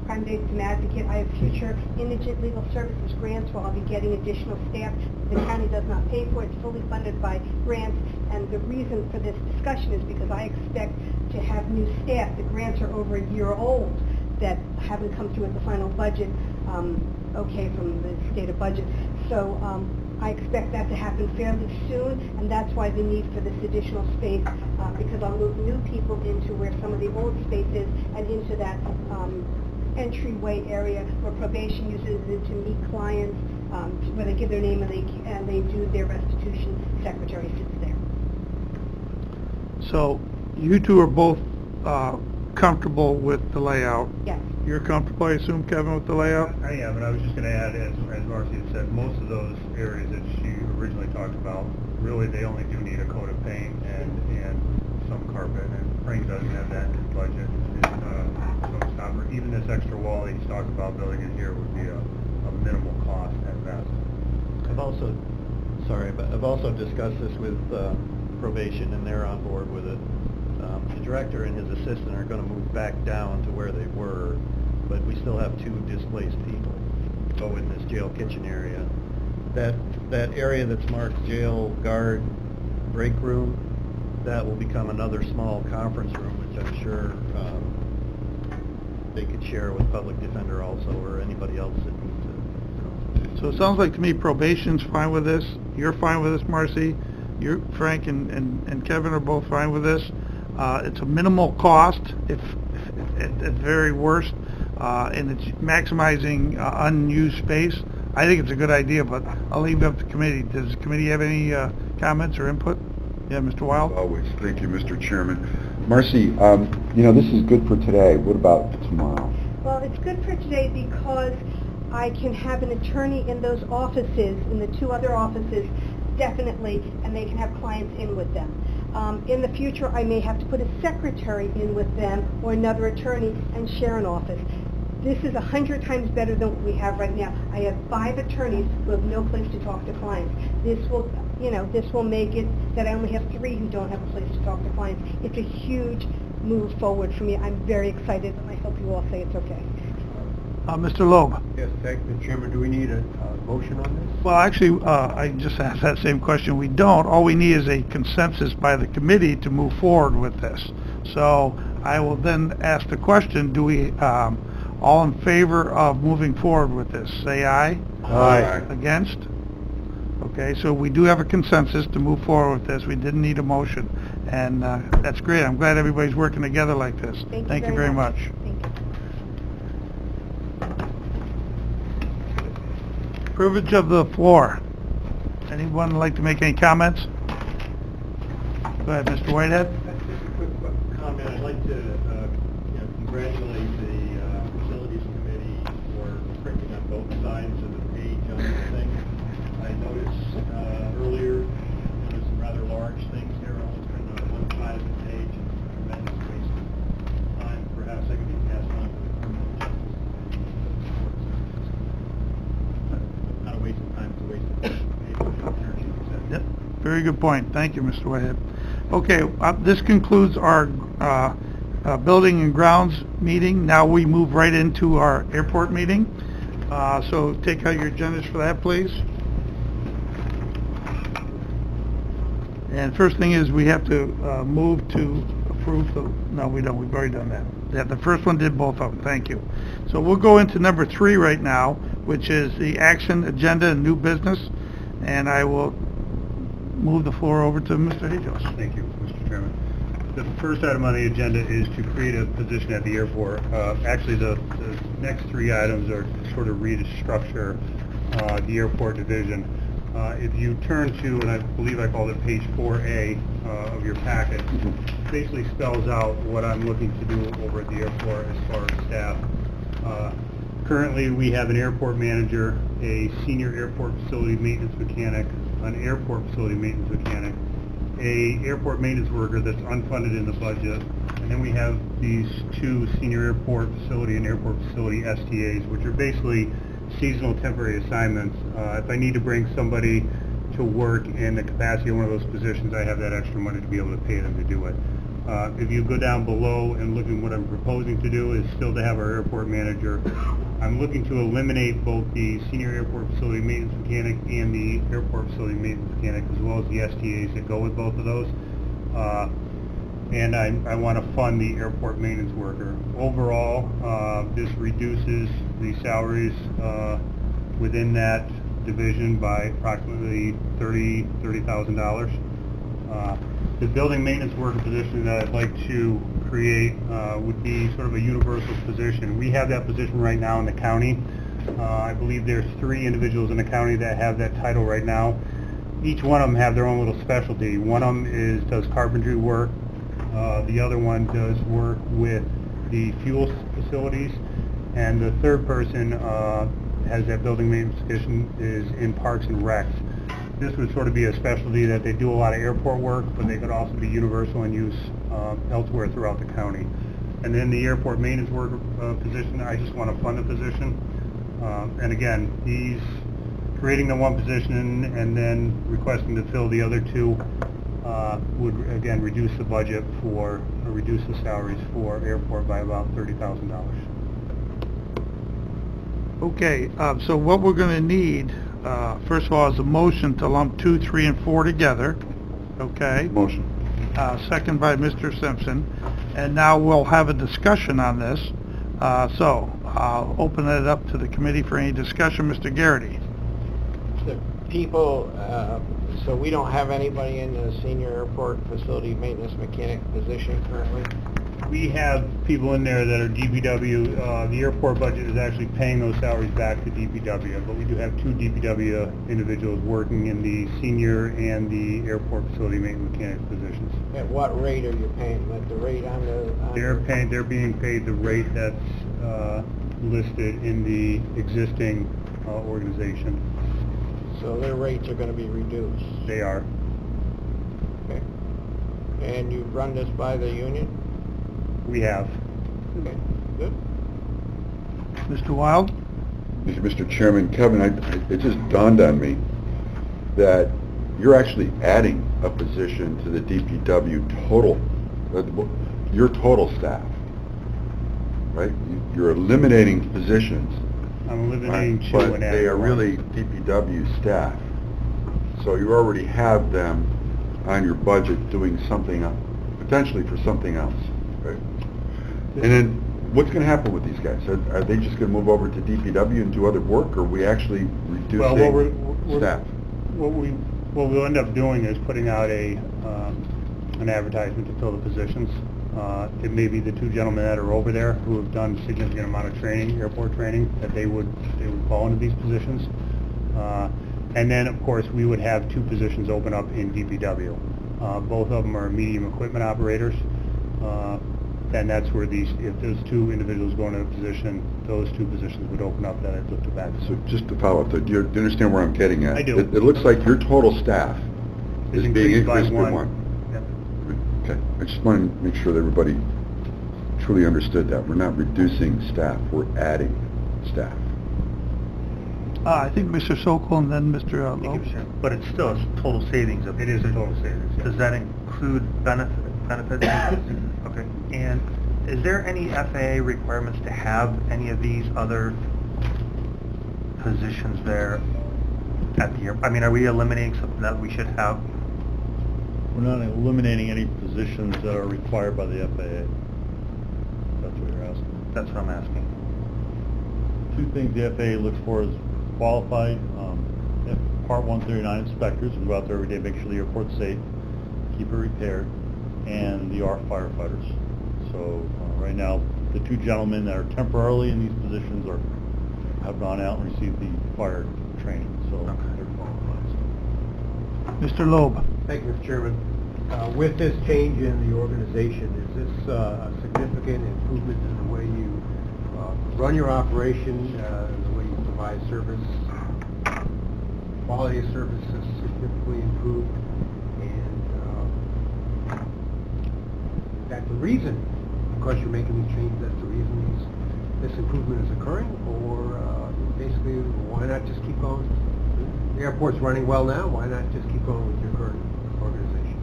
crime victim advocate. I have future indigent legal services grants where I'll be getting additional staff. The county does not pay for it. It's fully funded by grants. And the reason for this discussion is because I expect to have new staff. The grants are over a year old that haven't come through with the final budget, okay, from the stated budget. So I expect that to happen fairly soon, and that's why the need for this additional space, because I'll move new people into where some of the old space is and into that entryway area where probation uses it to meet clients, where they give their name and they do their restitution. Secretary sits there. So you two are both comfortable with the layout? Yes. You're comfortable, I assume, Kevin, with the layout? I am, and I was just going to add, as Marcy had said, most of those areas that she originally talked about, really they only do need a coat of paint and some carpet, and Frank doesn't have that in his budget. Showstopper. Even this extra wall that he's talked about building in here would be a minimal cost at best. I've also discussed this with probation, and they're on board with it. The director and his assistant are going to move back down to where they were, but we still have 2 displaced people go in this jail kitchen area. That area that's marked jail guard break room, that will become another small conference room, which I'm sure they could share with public defender also, or anybody else that needs it. So it sounds like to me probation's fine with this, you're fine with this, Marcy, Frank and Kevin are both fine with this. It's a minimal cost, if at very worst, and it's maximizing unused space. I think it's a good idea, but I'll leave it up to the committee. Does the committee have any comments or input? Yeah, Mr. Wild? Always. Thank you, Mr. Chairman. Marcy, this is good for today. What about tomorrow? Well, it's good for today because I can have an attorney in those offices, in the 2 other offices, definitely, and they can have clients in with them. In the future, I may have to put a secretary in with them or another attorney and share an office. This is 100 times better than what we have right now. I have 5 attorneys who have no place to talk to clients. This will, this will make it that I only have 3 who don't have a place to talk to clients. It's a huge move forward for me. I'm very excited, and I hope you all say it's okay. Mr. Loeb? Yes, thank you, Chairman. Do we need a motion on this? Well, actually, I just asked that same question. We don't. All we need is a consensus by the committee to move forward with this. So I will then ask the question, do we, all in favor of moving forward with this? Say aye. Aye. Against? Okay, so we do have a consensus to move forward with this. We didn't need a motion. And that's great. I'm glad everybody's working together like this. Thank you very much. Thank you. Privilege of the floor. Anyone like to make any comments? Go ahead, Mr. Whitehead. Just a quick comment. I'd like to congratulate the Facilities Committee for printing on both sides of the page on this thing. I noticed earlier there was some rather large things here, almost printed on one side of the page, and a tremendous waste of time. Perhaps I could be passed on to the criminal justice. Not a waste of time, it's a waste of paper and energy. Yep, very good point. Thank you, Mr. Whitehead. Okay, this concludes our building and grounds meeting. Now we move right into our airport meeting. So take out your agendas for that, please. And first thing is we have to move to approve the, no, we don't, we've already done that. Yeah, the first one did both of them, thank you. So we'll go into number 3 right now, which is the action agenda and new business. And I will move the floor over to Mr. Hajos. Thank you, Mr. Chairman. The first item on the agenda is to create a position at the airport. Actually, the next 3 items are to sort of restructure the airport division. If you turn to, and I believe I called it page 4A of your packet, it basically spells out what I'm looking to do over at the airport as far as staff. Currently, we have an airport manager, a senior airport facility maintenance mechanic, an airport facility maintenance mechanic, a airport maintenance worker that's unfunded in the budget, and then we have these 2 senior airport facility and airport facility STAs, which are basically seasonal temporary assignments. If I need to bring somebody to work in the capacity of one of those positions, I have that extra money to be able to pay them to do it. If you go down below and look at what I'm proposing to do is still to have our airport manager. I'm looking to eliminate both the senior airport facility maintenance mechanic and the airport facility maintenance mechanic, as well as the STAs that go with both of those. And I want to fund the airport maintenance worker. Overall, this reduces the salaries within that division by approximately $30,000. The building maintenance worker position that I'd like to create would be sort of a universal position. We have that position right now in the county. I believe there's 3 individuals in the county that have that title right now. Each one of them have their own little specialty. One of them does carpentry work. The other one does work with the fuel facilities. And the third person has that building maintenance position is in parks and recs. This would sort of be a specialty that they do a lot of airport work, but they could also be universal in use elsewhere throughout the county. And then the airport maintenance worker position, I just want to fund the position. And again, he's creating the one position and then requesting to fill the other 2 would again reduce the budget for, or reduce the salaries for airport by about $30,000. Okay, so what we're going to need, first of all, is a motion to lump 2, 3, and 4 together. Okay? Motion. Second by Mr. Simpson. And now we'll have a discussion on this. So I'll open it up to the committee for any discussion. Mr. Garrity. The people, so we don't have anybody in the senior airport facility maintenance mechanic position currently? We have people in there that are DPW. The airport budget is actually paying those salaries back to DPW, but we do have 2 DPW individuals working in the senior and the airport facility maintenance mechanic positions. At what rate are you paying? At the rate on the... They're being paid the rate that's listed in the existing organization. So their rates are going to be reduced? They are. Okay. And you've run this by the union? We have. Okay, good. Mr. Wild? Mr. Chairman, Kevin, it just dawned on me that you're actually adding a position to the DPW total, your total staff, right? You're eliminating positions. I'm eliminating two But and they adding are one. really DPW staff. So you already have them on your budget doing something, potentially for something else, right? And then, what's going to happen with these guys? Are they just going to move over to DPW and do other work, or are we actually reducing Well, staff? What we'll end up doing is putting out an advertisement to fill the positions. It may be the two gentlemen that are over there who have done a significant amount of training, airport training, that they would fall into these positions. And then, of course, we would have two positions open up in DPW. Both of them are medium equipment operators. And that's where if those two individuals go into a position, those two positions would open up that I'd look to back. So just to follow up, do you understand where I'm getting at? I do. It looks like your total staff is being increased by one. Yep. Okay, I just wanted to make sure that everybody truly understood that. We're not reducing staff, we're adding staff. I think Mr. Sokol and then Mr. Loeb. But it's still a total savings of... It is a total savings, yeah. Does that include benefits? Okay. And is there any FAA requirements to have any of these other positions there at the airport? I mean, are we eliminating something that we should have? We're not eliminating any positions that are required by the FAA. That's what you're asking. That's what I'm asking. Two things the FAA looks for is qualified Part 139 inspectors who go out there every day, make sure the airport's safe, keep it repaired, and the ARC firefighters. So right now, the two gentlemen that are temporarily in these positions have gone out and received the fire training, so they're qualified. Mr. Loeb. Thank you, Mr. Chairman. With this change in the organization, is this a significant improvement in the way you run your operation, the way you provide service? Quality of service is significantly improved, and that's the reason, because you're making these changes, that's the reason this improvement is occurring, or basically, why not just keep going? The airport's running well now, why not just keep going with your current organization?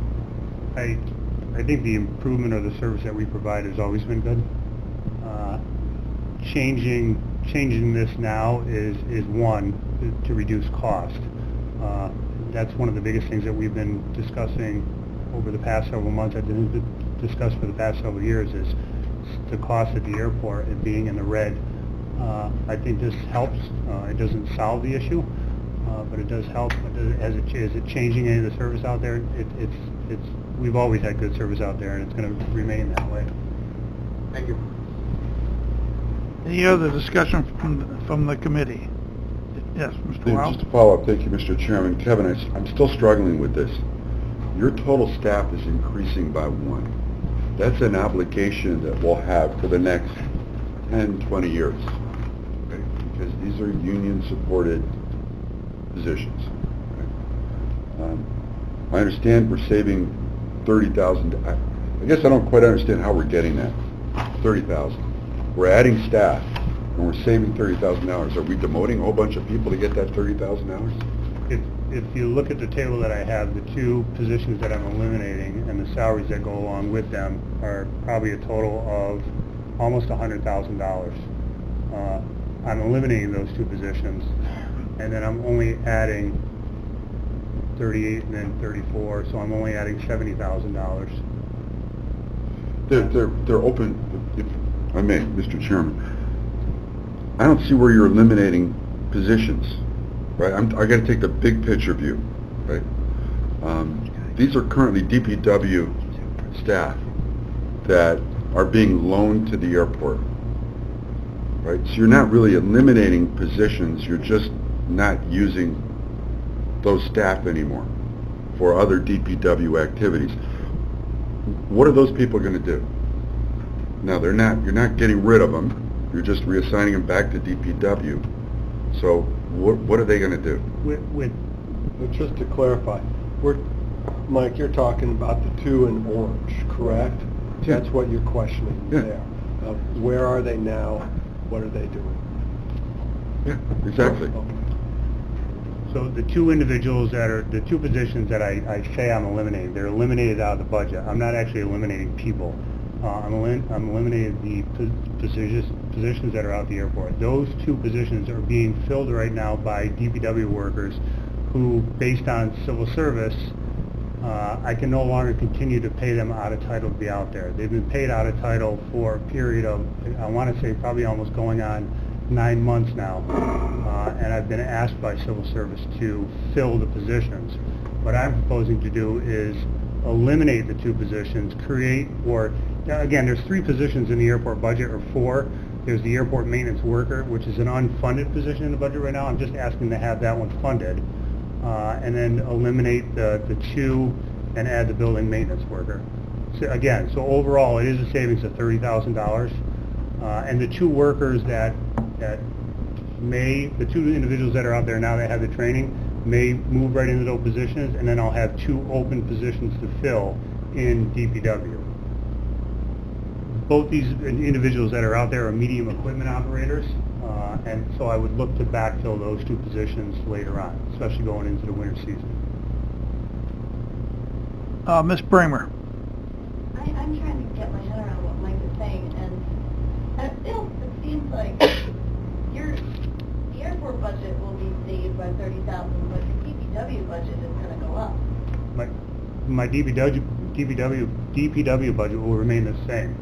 I think the improvement of the service that we provide has always been good. Changing this now is one, to reduce cost. That's one of the biggest things that we've been discussing over the past several months. I've been discussed for the past several years is the cost at the airport and being in the red. I think this helps. It doesn't solve the issue, but it does help. As it changing any of the service out there, we've always had good service out there, and it's going to remain that way. Thank you. Any other discussion from the committee? Yes, Mr. Wild? Just to follow up, thank you, Mr. Chairman. Kevin, I'm still struggling with this. Your total staff is increasing by one. That's an obligation that we'll have for the next 10, 20 years, okay? Because these are union-supported positions. Okay? I understand we're saving $30,000. I guess I don't quite understand how we're getting that, $30,000. We're adding staff, and we're saving $30,000. Are we demoting a whole bunch of people to get that $30,000? If you look at the table that I have, the two positions that I'm eliminating and the salaries that go along with them are probably a total of almost $100,000. I'm eliminating those two positions, and then I'm only adding 38 and then 34, so I'm only adding $70,000. They're open, if I may, Mr. Chairman. I don't see where you're eliminating positions, right? I got to take the big picture view, right? These are currently DPW staff that are being loaned to the airport, right? So you're not really eliminating positions, you're just not using those staff anymore for other DPW activities. What are those people going to do? Now, you're not getting rid of them, you're just reassigning them back to DPW. So what are they going to do? But just to clarify, Mike, you're talking about the two in orange, correct? Yeah. That's what you're questioning Yeah. there. Where are they now? what are they doing? Yeah, exactly. So the two individuals the two positions that I say I'm eliminating, they're eliminated out of the budget. I'm not actually eliminating people. I'm eliminating the positions that are out at the airport. Those two positions are being filled right now by DPW workers who, based on civil service, I can no longer continue to pay them out of title to be out there. They've been paid out of title for a period of, I want to say, probably almost going on 9 months now. And I've been asked by civil service to fill the positions. What I'm proposing to do is eliminate the two positions, again, there's 3 positions in the airport budget, or 4. There's the airport maintenance worker, which is an unfunded position in the budget right now. I'm just asking to have that one funded. And then eliminate the 2 and add the building maintenance worker. So again, so overall it is a savings of $30,000. And the 2 workers the 2 individuals that are out there now that have the training may move right into those positions, and then I'll have 2 open positions to fill in DPW. Both these individuals that are out there are medium equipment operators, and so I would look to backfill those 2 positions later on, especially going into the winter season. Ms. Bramer. I'm trying to get my head around what Mike is saying, and it seems like the airport budget will be saved by $30,000, but your DPW budget is going to go up. My DPW budget will remain the same.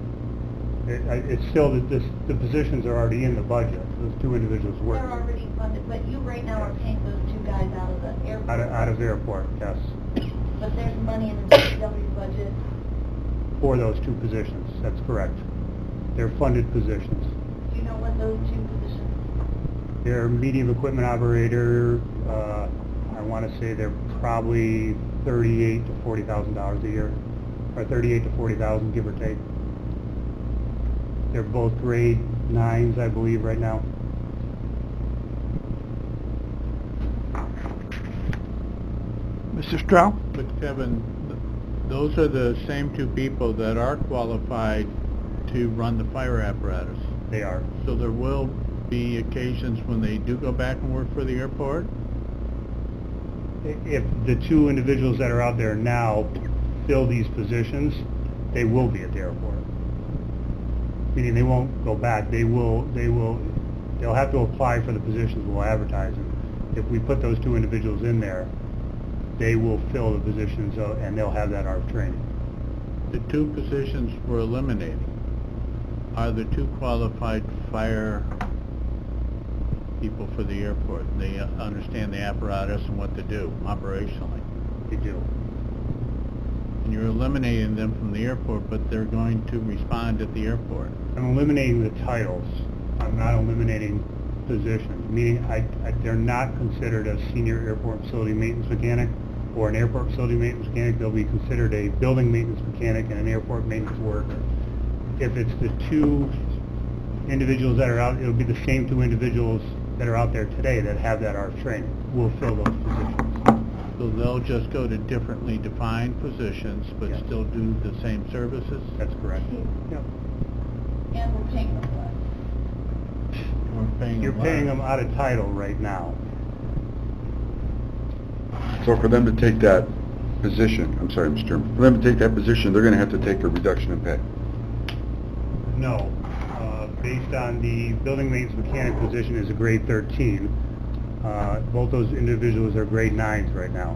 It's still the positions are already in the budget. Those 2 individuals work. They're already funded, but you right now are paying those 2 guys out of the airport. Out of the airport, yes. But there's money in the DPW budget. For those 2 positions, that's correct. They're funded positions. Do you know what those 2 positions? They're medium equipment operator. I want to say they're probably $38,000 to $40,000 a year, or $38,000 to $40,000, give or take. They're both grade 9s, I believe, right now. Mr. Stroud? But Kevin, those are the same 2 people that are qualified to run the fire apparatus. They are. So there will be occasions when they do go back and work for the airport? If the 2 individuals that are out there now fill these positions, they will be at the airport. Meaning they won't go back. They'll have to apply for the positions. We'll advertise them. If we put those 2 individuals in there, they will fill the positions, and they'll have that ARP training. The 2 positions we're eliminating are the 2 qualified fire people for the airport. They understand the apparatus and what to do operationally. They do. And you're eliminating them from the airport, but they're going to respond at the airport. I'm eliminating the titles. I'm not eliminating positions, meaning they're not considered a senior airport facility maintenance mechanic or an airport facility maintenance mechanic. They'll be considered a building maintenance mechanic and an airport maintenance worker. If it's the 2 individuals that are out, it'll be the same 2 individuals that are out there today that have that ARP training. We'll fill those positions. So they'll just go to differently defined positions, but Yes. still do the same services? That's correct. Yep. And we're paying them less. We're paying You're them paying less. them out of title right now. So for them to take that position, I'm sorry, Mr. Chairman, for them to take that position, they're going to have to take a reduction in pay. No. Based on the building maintenance mechanic position is a grade 13. Both those individuals are grade 9s right now.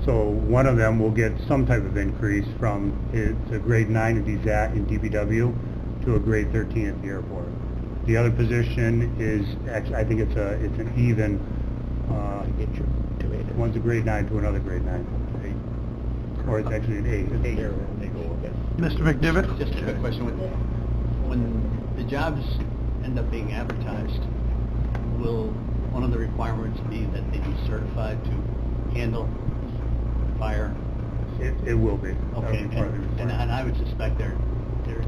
So one of them will get some type of increase from a grade 9 if he's at in DPW to a grade 13 at the airport. The other position is actually, I think it's an even. One's a grade 9 to another grade 9. Or it's actually an 8. Mr. McDivitt? Just a quick question. When the jobs end up being advertised, will one of the requirements be that they be certified to handle fire? It will be. Okay, and I would suspect there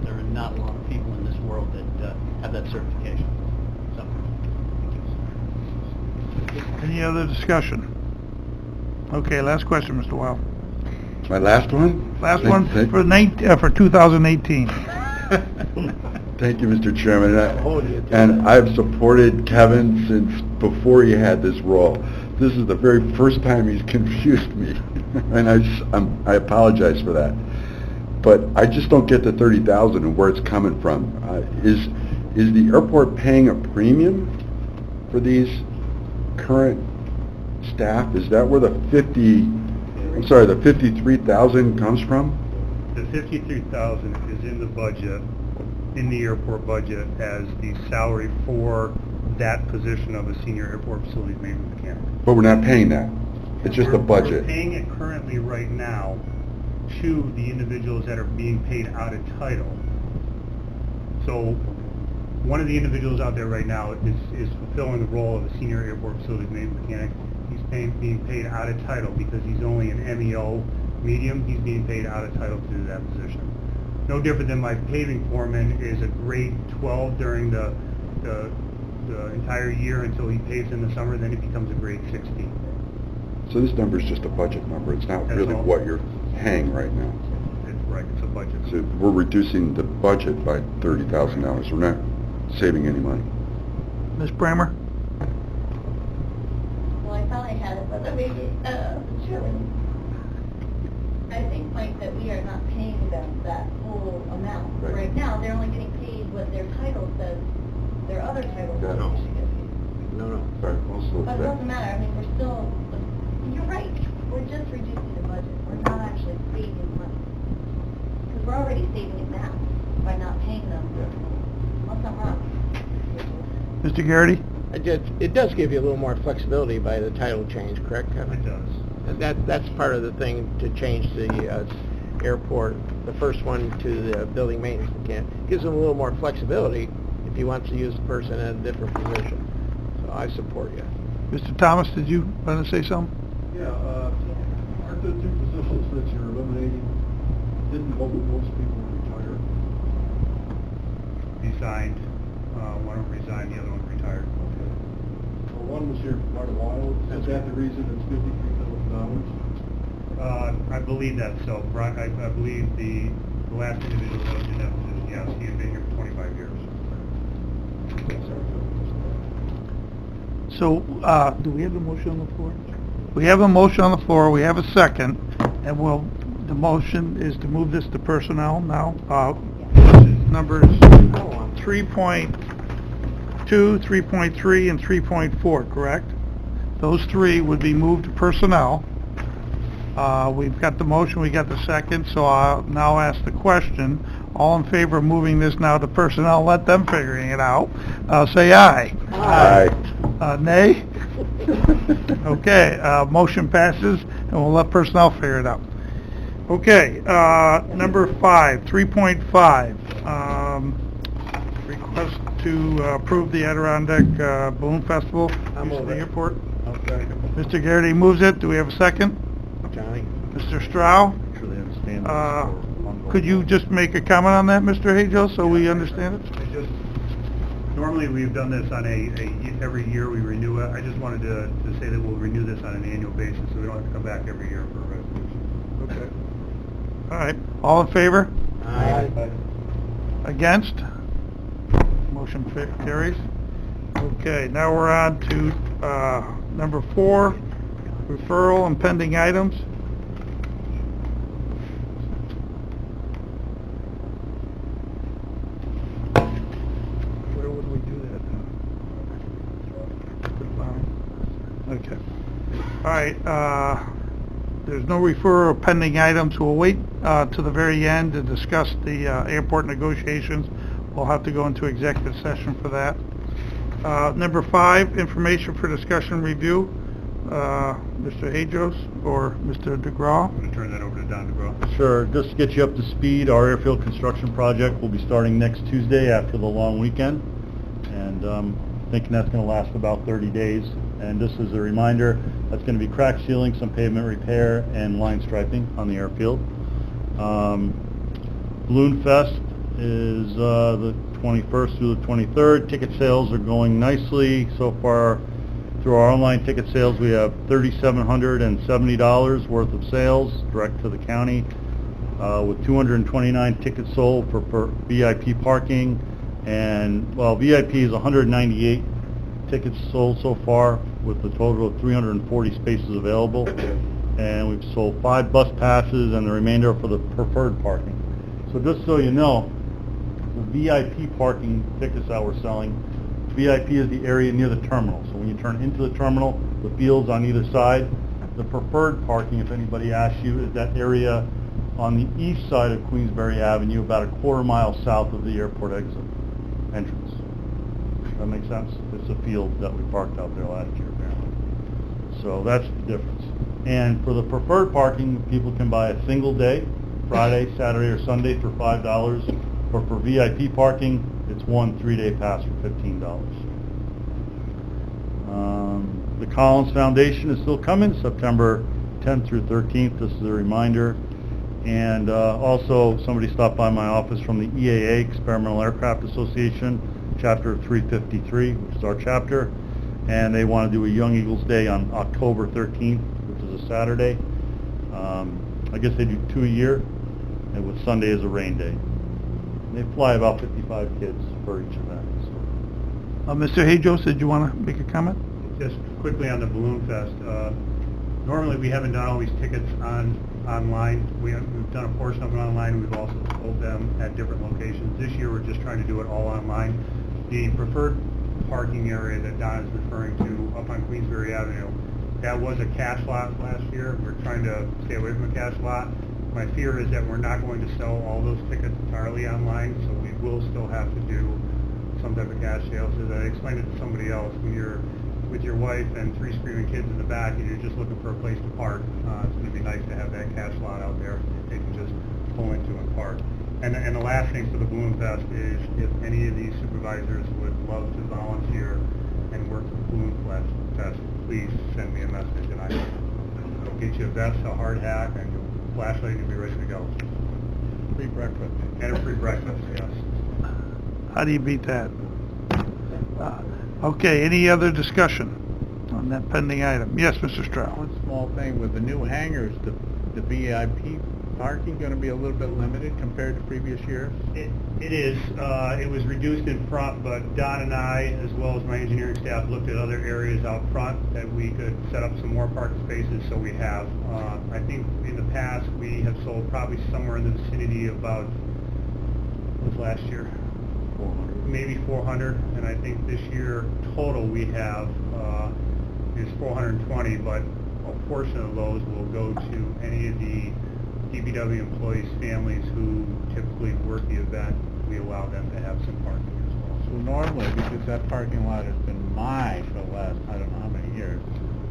are not a lot of people in this world that have that certification. So, thank you. Any other discussion? Okay, last question, Mr. Weil. My last one? Last one for 2018. Thank you, Mr. Chairman. Hold you to And that. I've supported Kevin since before he had this role. This is the very first time he's confused me, and I apologize for that. But I just don't get the 30,000 and where it's coming from. Is the airport paying a premium for these current staff? Is that where the 53,000 comes from? The 53,000 is in the budget, in the airport budget, as the salary for that position of a senior airport facilities maintenance mechanic. But we're not paying that. It's just a We're budget. paying it currently right now to the individuals that are being paid out of title. So one of the individuals out there right now is fulfilling the role of a senior airport facilities maintenance mechanic. He's being paid out of title because he's only an MEO medium. He's being paid out of title to do that position. No different than my paving foreman is a grade 12 during the entire year until he paves in the summer, then he becomes a grade 16. So this number is just a budget number. It's not That's really all. what you're paying right now. It's right, it's a budget. So we're reducing the budget by $30,000. We're not saving any money. Ms. Bramer? Well, I thought I had it, but maybe, Chairman, I think, Mike, that we are not paying them that full amount. Right. Right now, they're only getting paid what their title says, their other title says No. they should get paid. No. Sorry, also But it doesn't matter, I mean, we're still, you're right, we're just reducing the budget, we're not actually saving money. Because we're already saving it now by not paying them. Unless I'm wrong. Mr. Garrity? It does give you a little more flexibility by the title change, correct, Kevin? It does. And that's part of the thing to change the airport, the first one to the building maintenance mechanic. Gives them a little more flexibility if he wants to use the person in a different position. So I support you. Mr. Thomas, did you want to say something? Yeah, aren't the two positions that you're eliminating, didn't both of those people retire? Resigned, one of them resigned, the other one retired. Okay. Well, one was here for quite a while. Is that the reason it's $53,000? I believe that, so, Brian, I believe the last individual that was in that position, yes, he had been here for 25 years. So, do we have a motion on the floor? We have a motion on the floor, we have a second, and the motion is to move this to personnel now. Numbers 3.2, 3.3, and 3.4, correct? Those three would be moved to personnel. We've got the motion, we got the second, so I'll now ask the question. All in favor of moving this now to personnel, let them figuring it out. Say aye. Aye. Nay? Okay, motion passes, and we'll let personnel figure it out. Okay, number 5, 3.5, request to approve the Adirondack Balloon Festival I'll use of move the it. airport. Okay. Mr. Garrity moves it. Do we have a second? Johnny? Mr. Strau? Make sure they understand this for ongoing. Could you just make a comment on that, Mr. Hajo, so we understand it? Normally, we've done this on every year we renew it. I just wanted to say that we'll renew this on an annual basis, so we don't have to come back every year for a resolution. Okay. All right, all in favor? Aye. Against? Motion carries. Okay, now we're on to number 4, referral and pending items. Where would we do that? Okay. All right, there's no referral or pending items. We'll wait to the very end to discuss the airport negotiations. We'll have to go into executive session for that. Number 5, information for discussion review. Mr. Hajos or Mr. DeGraw? I'm going to turn that over to Don DeGraw. Sure, just to get you up to speed, our airfield construction project will be starting next Tuesday after the long weekend, and thinking that's going to last about 30 days. And just as a reminder, that's going to be crack sealing, some pavement repair, and line striping on the airfield. Balloon Fest is the 21st through the 23rd. Ticket sales are going nicely so far. Through our online ticket sales, we have $3,770 worth of sales direct to the county, with 229 tickets sold for VIP parking, And, well, VIP is 198 tickets sold so far, with a total of 340 spaces available. And we've sold 5 bus passes, and the remainder are for the preferred parking. So just so you know, the VIP parking tickets that we're selling, VIP is the area near the terminal. So when you turn into the terminal, the fields on either side. The preferred parking, if anybody asks you, is that area on the east side of Queensbury Avenue, about a quarter-mile south of the airport exit entrance. That makes sense? It's a field that we parked out there last year, apparently. So that's the difference. And for the preferred parking, people can buy a single day, Friday, Saturday, or Sunday for $5. Or for VIP parking, it's one 3-day pass for $15. The Collins Foundation is still coming, September 10th through 13th. This is a reminder. And also, somebody stopped by my office from the EAA, Experimental Aircraft Association, Chapter 353, which is our chapter. And they want to do a Young Eagles Day on October 13th, which is a Saturday. I guess they do 2 a year, and with Sunday as a rain day. They fly about 55 kids for each event. So. Mr. Hajos, did you want to make a comment? Just quickly on the Balloon Fest. Normally, we haven't done all these tickets online. We've done a portion of it online. We've also sold them at different locations. This year, we're just trying to do it all online. The preferred parking area that Don is referring to up on Queensbury Avenue, that was a cash lot last year. We're trying to stay away from a cash lot. My fear is that we're not going to sell all those tickets entirely online, so we will still have to do some type of cash sales. As I explained it to somebody else, when you're with your wife and 3 screaming kids in the back and you're just looking for a place to park, it's going to be nice to have that cash lot out there that they can just pull into and park. And the last thing for the Balloon Fest is if any of these supervisors would love to volunteer and work the Balloon Fest, please send me a message and I'll get you a vest, a hard hat, and a flashlight, and you'll be ready to go. Free breakfast. And a free breakfast, yes. How do you beat that? Okay, any other discussion on that pending item? Yes, Mr. Stroud. One small thing, with the new hangars, the VIP parking going to be a little bit limited compared to previous years? It is. It was reduced in front, but Don and I, as well as my engineering staff, looked at other areas out front that we could set up some more parking spaces, so we have. I think in the past we have sold probably somewhere in the vicinity of about, what was last year? 400. Maybe 400, and I think this year total we have is 420, but a portion of those will go to any of the DPW employees' families who typically work the event. We allow them to have some parking as well. So normally, because that parking lot has been mine for the last, I don't know how many years,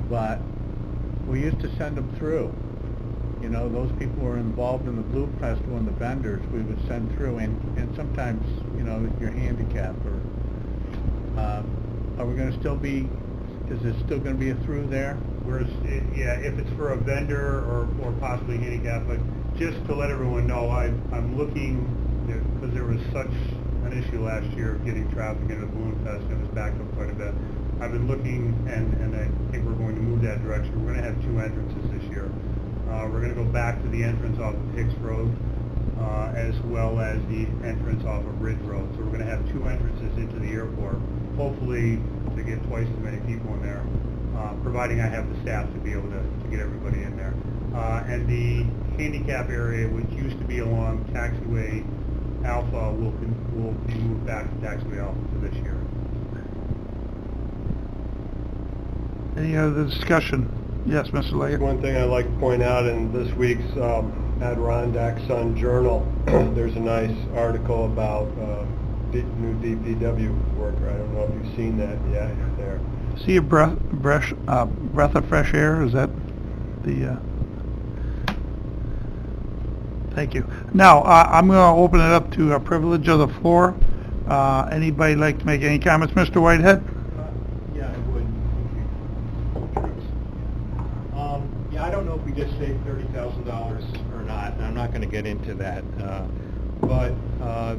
but we used to send them through. You know, those people who were involved in the Blue Festival and the vendors, we would send through, and sometimes, you know, you're handicapped, or are we going to still be, is there still going to be a through there? Yeah, if it's for a vendor or possibly handicapped, but just to let everyone know, I'm looking, because there was such an issue last year of getting traffic into the Balloon Fest, and it was backed up quite a bit. I've been looking, and I think we're going to move that direction. We're going to have 2 entrances this year. We're going to go back to the entrance off of Hicks Road, as well as the entrance off of Ridge Road. So we're going to have 2 entrances into the airport, hopefully to get twice as many people in there, providing I have the staff to be able to get everybody in there. And the handicap area, which used to be along Taxiway Alpha, will be moved back to Taxiway Alpha for this year. Any other discussion? Yes, Mr. Leggett. One thing I'd like to point out in this week's Adirondack Sun Journal, there's a nice article about new DPW worker. I don't know if you've seen that yet there. See a breath of fresh air? Is that the... Thank you. Now, I'm going to open it up to a privilege of the floor. Anybody like to make any comments? Mr. Whitehead? Yeah, I would. Yeah, I don't know if we just saved $30,000 or not, and I'm not going to get into that. But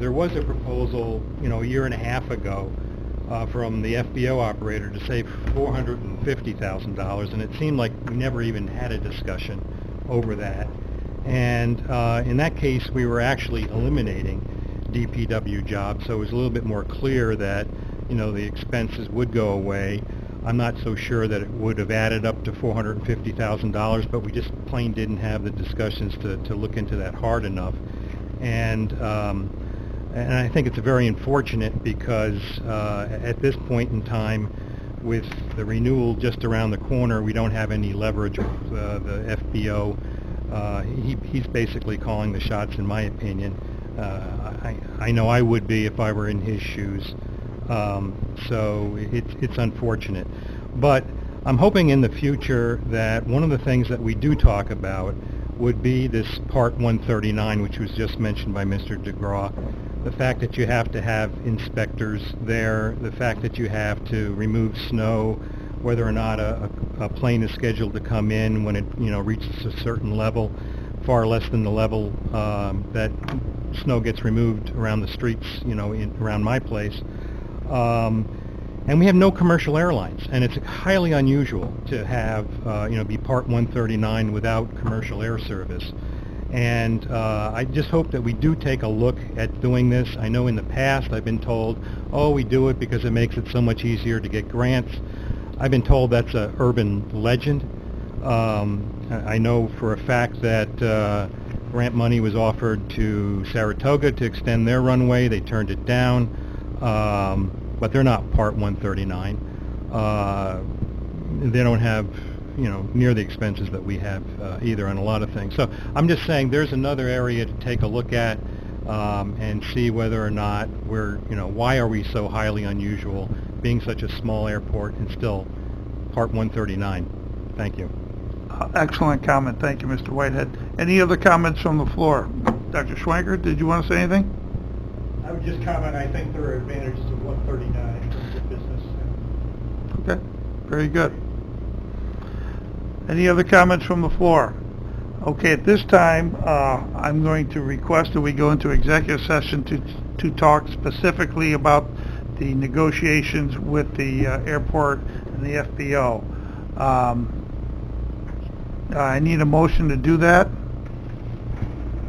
there was a proposal, you know, a year and a half ago from the FBO operator to save $450,000, and it seemed like we never even had a discussion over that. And in that case, we were actually eliminating DPW job, so it was a little bit more clear that, you know, the expenses would go away. I'm not so sure that it would have added up to $450,000, but we just plain didn't have the discussions to look into that hard enough. And I think it's very unfortunate because at this point in time, with the renewal just around the corner, we don't have any leverage with the FBO. He's basically calling the shots, in my opinion. I know I would be if I were in his shoes. So it's unfortunate. But I'm hoping in the future that one of the things that we do talk about would be this Part 139, which was just mentioned by Mr. DeGraw. The fact that you have to have inspectors there, the fact that you have to remove snow, whether or not a plane is scheduled to come in when it, you know, reaches a certain level, far less than the level that snow gets removed around the streets, you know, around my place. And we have no commercial airlines, and it's highly unusual to have, you know, be Part 139 without commercial air service. And I just hope that we do take a look at doing this. I know in the past I've been told, oh, we do it because it makes it so much easier to get grants. I've been told that's an urban legend. I know for a fact that grant money was offered to Saratoga to extend their runway. They turned it down, but they're not Part 139. They don't have, you know, near the expenses that we have either on a lot of things. So I'm just saying there's another area to take a look at and see whether or not we're, you know, why are we so highly unusual being such a small airport and still Part 139. Thank you. Excellent comment. Thank you, Mr. Whitehead. Any other comments from the floor? Dr. Schwanker, did you want to say anything? I would just comment, I think there are advantages of 139 in terms of business. Okay, very good. Any other comments from the floor? Okay, at this time, I'm going to request that we go into executive session to talk specifically about the negotiations with the airport and the FBO. I need a motion to do that.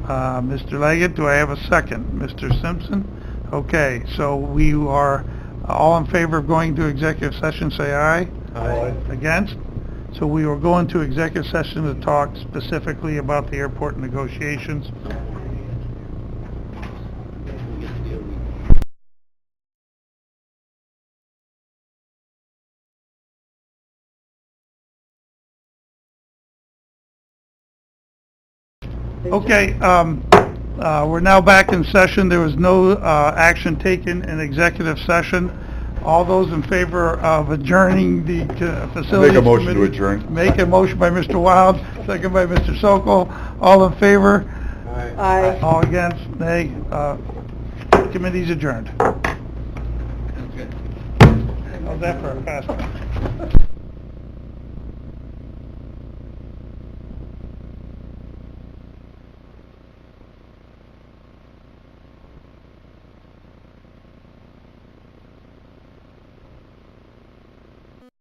Mr. Leggett, do I have a second? Mr. Simpson? Okay, so we are all in favor of going to executive session, say aye. Aye. Against? So we will go into executive session to talk specifically about the airport negotiations. Okay, we're now back in session. There was no action taken in executive session. All those in favor of adjourning the facilities Make a motion to committee? adjourn. Make a motion by Mr. Wild, second by Mr. Sokol. All in favor? Aye. All against? Nay. Committee's adjourned. How's that for a fast one?